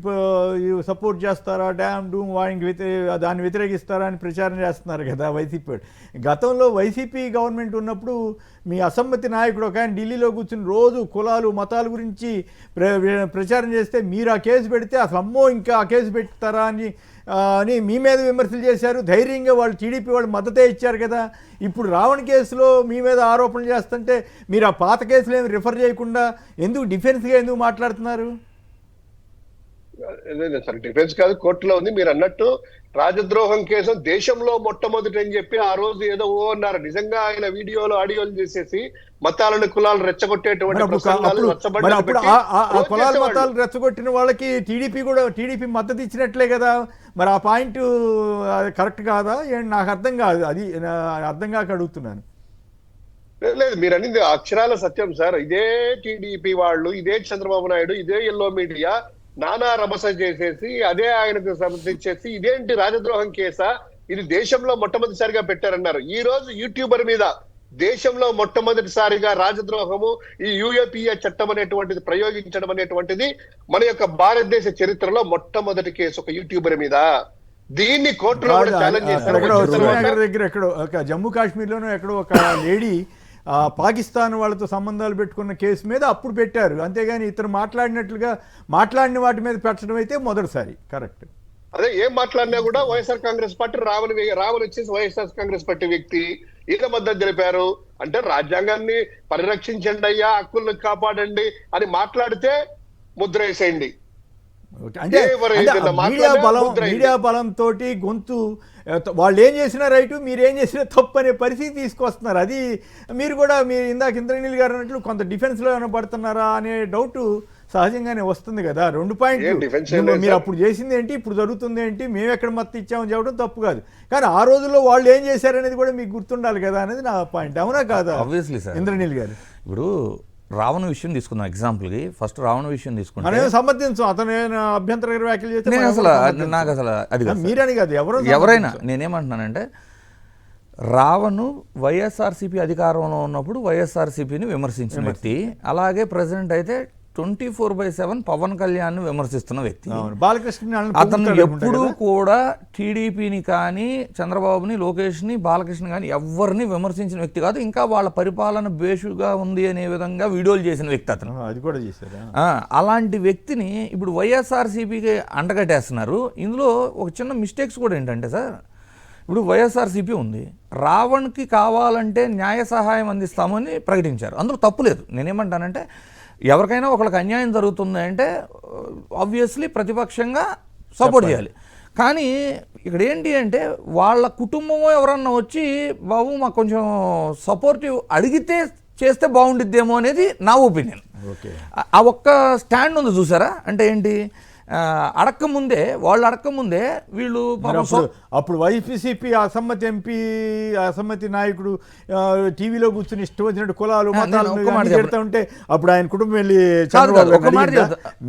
సపోర్ట్ చేస్తారా, డ్యామ్ డూమ్ వాయికి దాన్ని వ్యతిరేకిస్తారా అని ప్రచారం చేస్తున్నారు కదా వైసీపీ. గతంలో వైసీపీ గవర్నమెంట్ ఉన్నప్పుడు మీ అసమ్మతి నాయకుడు ఒక ఆయన ఢిల్లీలో కూర్చుని రోజు కులాలు, మతాల గురించి ప్రచారం చేస్తే మీరు ఆ కేసు పెడితే అసలు అమ్మో ఇంకా ఆ కేసు పెడతారా అని మీ మీద విమర్శలు చేశారు. ధైర్యంగా వాళ్ళు టీడీపీ వాళ్ళు మద్దతే ఇచ్చారు కదా. ఇప్పుడు రావణ్ కేసులో మీ మీద ఆరోపణలు చేస్తుంటే మీరు ఆ పాత కేసులు ఏమి రిఫర్ చేయకుండా ఎందుకు డిఫెన్స్గా ఎందుకు మాట్లాడుతున్నారు?
సార్ డిఫెన్స్ కాదు, కోర్టులో ఉంది. మీరు అన్నట్టు రాజద్రోహం కేసు దేశంలో మొట్టమొదటి అని చెప్పి ఆ రోజు ఏదో అన్నారు. నిజంగా ఆయన వీడియోలు, ఆడియోలు చేసేసి మతాలను, కులాలు రెచ్చగొట్టేటువంటి
కులాలు, మతాలు రెచ్చగొట్టిన వాళ్ళకి టీడీపీ మద్దతు ఇచ్చినట్లే కదా. మరి ఆ పాయింట్ కరెక్ట్ కాదా? నాకు అర్థం కాదు, అది అర్థం కాక అడుగుతున్నాను.
లేదు, మీరు అనేది అక్షరాల సత్యం సార్. ఇదే టీడీపీ వాళ్ళు, ఇదే చంద్రబాబు నాయుడు, ఇదే ఎల్లో మీడియా నానా రభస చేసేసి అదే ఆయనకు సమర్థించేసి ఇదేంటి రాజద్రోహం కేసా, ఇది దేశంలో మొట్టమొదటిసారిగా పెట్టారన్నారు. ఈ రోజు యూట్యూబర్ మీద దేశంలో మొట్టమొదటిసారిగా రాజద్రోహము ఈ యూఏపీఏ చట్టం అనేటువంటిది ప్రయోగించడం అనేటువంటిది మన యొక్క భారతదేశ చరిత్రలో మొట్టమొదటి కేసు ఒక యూట్యూబర్ మీద. దీన్ని కోర్టులో కూడా ఛాలెంజ్
ఎక్కడో శ్రీనగర్
చేశారు.
దగ్గర ఎక్కడో ఒక జమ్మూ కాశ్మీర్లోనూ ఎక్కడో ఒక లేడీ పాకిస్తాన్ వాళ్ళతో సంబంధాలు పెట్టుకున్న కేసు మీద అప్పుడు పెట్టారు, అంతేగాని ఇతను మాట్లాడిన వాటి మీద పెట్టడం అయితే మొదటిసారి. కరెక్ట్.
అదే ఏం మాట్లాడినా కూడా వైఎస్ఆర్ కాంగ్రెస్ పార్టీ రావణ్ వచ్చేసి వైఎస్ఆర్ కాంగ్రెస్ పార్టీ వ్యక్తి ఈయన మద్దతు తెలిపారు. అంటే రాజ్యాంగాన్ని పరిరక్షించండి అయ్యా, హక్కులను కాపాడండి అని మాట్లాడితే ముద్ర వేసేయండి.
అంటే మీడియా బలంతో గొంతు వాళ్ళు ఏం చేసినా రైటు, మీరేం చేసినా తప్పు అనే పరిస్థితి తీసుకొస్తున్నారు. అది మీరు ఇందాక ఇంద్రనీల్ గారు అన్నట్లు కొంత డిఫెన్స్లో ఏమైనా పడుతున్నారా అనే డౌట్ సహజంగానే వస్తుంది కదా. 2 పాయింట్లు మీరు అప్పుడు చేసింది ఏంటి, ఇప్పుడు జరుగుతుంది ఏంటి, మేము ఎక్కడ మత్తు ఇచ్చామని చెప్పడం తప్పు కాదు, కానీ ఆ రోజుల్లో వాళ్ళు ఏం చేశారనేది కూడా మీకు గుర్తుండాలి కదా అనేది నా పాయింట్. అవునా కాదా ఇంద్రనీల్ గారు?
ఇప్పుడు రావణ విషయం తీసుకుందాం ఎగ్జాంపుల్కి. ఫస్ట్ రావణ విషయం తీసుకుంటే
మనం సమర్థించు, అతను అభ్యంతరకర వ్యాఖ్యలు చేస్తే
నాకు అసలు అది
మీరని కాదు
ఎవరైనా. నేనేమంటున్నానంటే రావణ్ వైఎస్ఆర్సీపీ అధికారంలో ఉన్నప్పుడు వైఎస్ఆర్సీపీని విమర్శించిన వ్యక్తి, అలాగే ప్రెసిడెంట్ అయితే 24/7 పవన్ కళ్యాణ్ ని విమర్శిస్తున్న వ్యక్తి. అతను ఎప్పుడూ కూడా టీడీపీని కానీ చంద్రబాబుని, లోకేష్ని, బాలకృష్ణ కానీ ఎవరిని విమర్శించిన వ్యక్తి కాదు. ఇంకా వాళ్ళ పరిపాలన బేషుగా ఉంది అనే విధంగా వీడియోలు చేసిన వ్యక్తి అతను.
అది కూడా చేశారు.
అలాంటి వ్యక్తిని ఇప్పుడు వైఎస్ఆర్సీపీకి అంటగట్టేస్తున్నారు. ఇందులో ఒక చిన్న మిస్టేక్స్ కూడా ఏంటంటే సార్, ఇప్పుడు వైఎస్ఆర్సీపీ ఉంది, రావణ్కి కావాలంటే న్యాయ సహాయం అందిస్తామని ప్రకటించారు, అందులో తప్పు లేదు. నేనేమంటానంటే ఎవరికైనా ఒకరికి అన్యాయం జరుగుతుంది అంటే ఆబ్వియస్లీ ప్రతిపక్షంగా సపోర్ట్ చేయాలి. కానీ ఇక్కడ ఏంటి అంటే వాళ్ళ కుటుంబం ఎవరన్నా వచ్చి బాబు మాకు కొంచెం సపోర్టివ్ అడిగితే చేస్తే బాగుండిద్దేమో అనేది నా ఒపీనియన్. ఆ ఒక్క స్టాండ్ ఉంది చూసారా, అంటే ఏంటి వాళ్ళు అడక్కముందే వీళ్ళు
అప్పుడు వైసీపీ అసమ్మతి ఎంపీ, అసమ్మతి నాయకుడు టీవీలో కూర్చుని ఇష్టం వచ్చినట్టు కులాలు మతాలు పెడతా ఉంటే అప్పుడు ఆయన కుటుంబం వెళ్ళి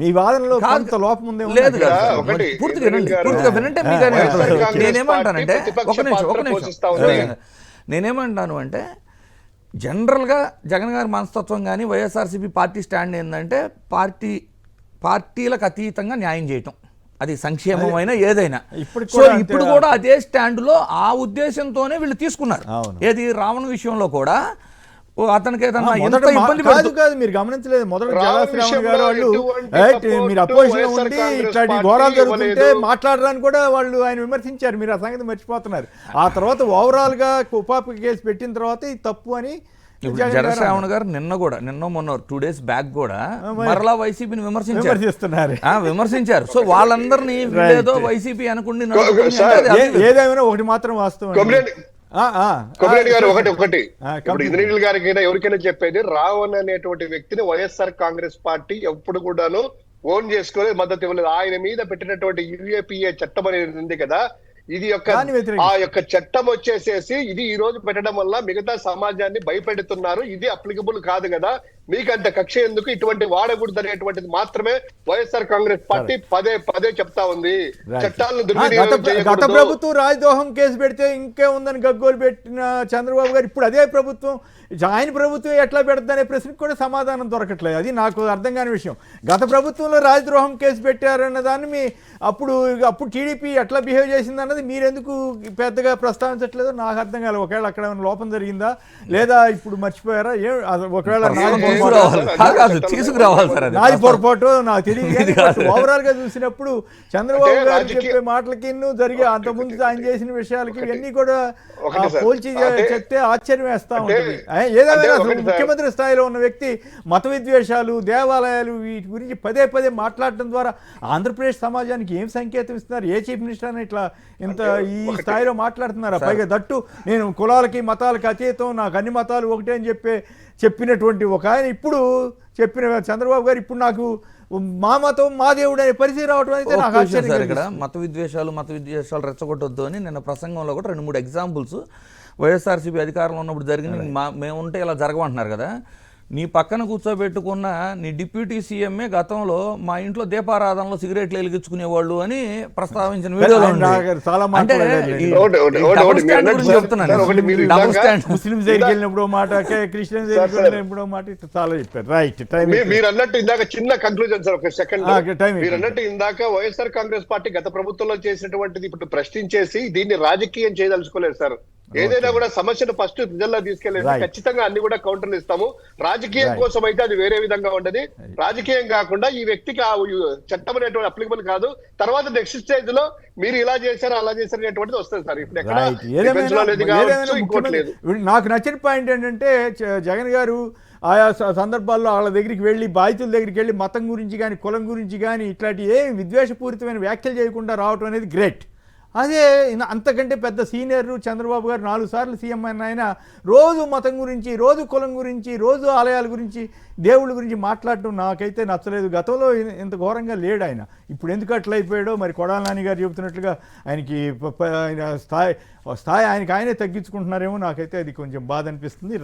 మీ వాదనలో కొంత లోపం ఉందే.
లేదు, పూర్తిగా వినంటే నేనేమంటానంటే ఒక నిమిషం నేనేమంటాను అంటే జనరల్గా జగన్ గారి మనస్తత్వం కానీ వైఎస్ఆర్సీపీ పార్టీ స్టాండ్ ఏంటంటే పార్టీలకు అతీతంగా న్యాయం చేయటం, అది సంక్షేమమైన ఏదైనా. సో ఇప్పుడు కూడా అదే స్టాండ్లో ఆ ఉద్దేశంతోనే వీళ్ళు తీసుకున్నారు. ఏది రావణ విషయంలో కూడా అతనికి ఇబ్బంది
కాదు. మీరు గమనించలేదు, మొదట జయశ్రావణ్ గారు వాళ్ళు మీరు అపోజిషన్ ఉండి ఇట్లాంటి ఘోరాలు జరుగుతుంటే మాట్లాడడానికి కూడా వాళ్ళు ఆయన విమర్శించారు. మీరు ఆ సంగతి మర్చిపోతున్నారు. ఆ తర్వాత ఓవరాల్ గా ఉపాపి కేసు పెట్టిన తర్వాత ఇది తప్పు అని
జయశ్రావణ్ గారు నిన్న మొన్న 2 days బ్యాక్ కూడా మరలా వైసీపీని విమర్శించారు. సో వాళ్ళందరినీ ఏదో వైసీపీ అనుకుండి
ఏదేమైనా ఒకటి మాత్రం వాస్తవం.
ఇంద్రనీల్ గారికైనా ఎవరికైనా చెప్పేది, రావణ్ అనేటువంటి వ్యక్తిని వైఎస్ఆర్ కాంగ్రెస్ పార్టీ ఎప్పుడు కూడాను ఓన్ చేసుకోలేదు, మద్దతు ఇవ్వలేదు. ఆయన మీద పెట్టినటువంటి యూఏపీఏ చట్టం అనేది ఉంది కదా, ఇది ఆ యొక్క చట్టం వచ్చేసేసి ఇది ఈ రోజు పెట్టడం వల్ల మిగతా సమాజాన్ని భయపెడుతున్నారు. ఇది అప్లికబుల్ కాదు కదా, మీకంత కక్ష ఎందుకు, ఇటువంటి వాడకూడదు అనేటువంటిది మాత్రమే వైఎస్ఆర్ కాంగ్రెస్ పార్టీ పదే చెప్తా ఉంది. చట్టాలను
గత ప్రభుత్వం రాజద్రోహం కేసు పెడితే ఇంకే ఉందని గగ్గోలు పెట్టిన చంద్రబాబు గారు ఇప్పుడు అదే ప్రభుత్వం, ఆయన ప్రభుత్వం ఎట్లా పెడుతుంది అనే ప్రశ్నకు కూడా సమాధానం దొరకట్లేదు. అది నాకు అర్థం కాని విషయం. గత ప్రభుత్వంలో రాజద్రోహం కేసు పెట్టారన్న దాన్ని అప్పుడు టీడీపీ ఎట్లా బిహేవ్ చేసింది అన్నది మీరెందుకు పెద్దగా ప్రస్తావించట్లేదో నాకు అర్థం కాలేదు. ఒకవేళ అక్కడ ఏమైనా లోపం జరిగిందా లేదా ఇప్పుడు మర్చిపోయారా? ఒకవేళ నాది పొరపాటు నాకు తెలియదు. ఓవరాల్ గా చూసినప్పుడు చంద్రబాబు గారు చెప్పే మాటలకి జరిగే అంతకుముందు ఆయన చేసిన విషయాలకి ఇవన్నీ కూడా పోల్చి చెప్తే ఆశ్చర్యం వేస్తా ఉంటుంది. ఏదేమైనా ముఖ్యమంత్రి స్థాయిలో ఉన్న వ్యక్తి మత విద్వేషాలు, దేవాలయాలు వీటి గురించి పదే మాట్లాడటం ద్వారా ఆంధ్రప్రదేశ్ సమాజానికి ఏం సంకేతం ఇస్తున్నారు? ఏ చీఫ్ మినిస్టర్ అని ఇట్లా ఇంత ఈ స్థాయిలో మాట్లాడుతున్నారా? పైగా దట్టు నేను కులాలకి మతాలకి అతీతం, నాకు అన్ని మతాలు ఒకటే అని చెప్పినటువంటి ఒక ఆయన ఇప్పుడు చెప్పిన చంద్రబాబు గారు ఇప్పుడు నాకు మా మతం మా దేవుడు అనే పరిస్థితి రావడం అయితే నాకు ఆశ్చర్యం.
ఇక్కడ మత విద్వేషాలు రెచ్చగొట్టొద్దు అని నిన్న ప్రసంగంలో కూడా 2-3 ఎగ్జాంపుల్స్ వైఎస్ఆర్సీపీ అధికారంలో ఉన్నప్పుడు జరిగింది. మేముంటే ఇలా జరగమంటున్నారు కదా. నీ పక్కన కూర్చోబెట్టుకున్న నీ డిప్యూటీ సీఎంఏ గతంలో మా ఇంట్లో దీపారాధనలో సిగరెట్లు వెలిగించుకునేవాళ్ళు అని ప్రస్తావించిన వీడియోలో ఉంది.
నాకు చాలా
అంటే
మాట్లాడారు.
ఈ
ఒకటి
double stand
మీరు
గురించి
సార్,
చెప్తున్నాను.
సార్, ఒకటి మీరు
Double
ఇందాక-
stand.
ముస్లిమ్స్ దగ్గరికి వెళ్ళినప్పుడు మాట క్రిస్టియన్స్ దగ్గరికి
సార్.
వెళ్ళినప్పుడు మాట ఇట్లా చాలా చెప్పారు. రైట్ టైం
మీరు అన్నట్టు ఇందాక చిన్న కంక్లూజన్ సార్, ఒక సెకండ్.
ఓకే, టైం
మీరు అన్నట్టు ఇందాక వైఎస్ఆర్ కాంగ్రెస్ పార్టీ గత ప్రభుత్వంలో చేసినటువంటిది ఇప్పుడు ప్రశ్నించేసి దీన్ని రాజకీయం చేయదలుచుకోలేదు సార్. ఏదైనా కూడా సమస్యను ఫస్ట్ ప్రజల్లో తీసుకెళ్ళేసి
Right.
ఖచ్చితంగా అన్ని కూడా కౌంటర్లు ఇస్తాము. రాజకీయం
Right.
కోసం అయితే అది వేరే విధంగా ఉండదు. రాజకీయం కాకుండా ఈ వ్యక్తికి ఆ చట్టం అనేటువంటి అప్లికబుల్ కాదు. తర్వాత నెక్స్ట్ స్టేజ్ లో మీరు ఇలా చేశారు అలా చేశారు అనేటువంటిది వస్తుంది సార్. ఇప్పుడు ఎక్కడ
రైట్.
defense లో లేదు కావచ్చు, ఇంకోటి లేదు.
ఏదేమైనా నాకు నచ్చిన పాయింట్ ఏంటంటే జగన్ గారు ఆయా సందర్భాల్లో వాళ్ళ దగ్గరికి వెళ్ళి బాధితుల దగ్గరికి వెళ్ళి మతం గురించి కానీ కులం గురించి కానీ ఇట్లాంటి ఏ విద్వేషపూరితమైన వ్యాఖ్యలు చేయకుండా రావటం అనేది గ్రేట్. అదే అంతకంటే పెద్ద సీనియర్ చంద్రబాబు గారు 4 సార్లు సీఎం అయిన ఆయన రోజు మతం గురించి, రోజు కులం గురించి, రోజు ఆలయాల గురించి, దేవుళ్ళ గురించి మాట్లాడటం నాకైతే నచ్చలేదు. గతంలో ఇంత ఘోరంగా లేడు ఆయన. ఇప్పుడు ఎందుకు అట్లా అయిపోయాడో మరి. కొడాల నాని గారు చెబుతున్నట్లుగా ఆయనకి ఆయన స్థాయి ఆయనకి ఆయనే తగ్గించుకుంటున్నారేమో. నాకైతే అది కొంచెం బాధ అనిపిస్తుంది.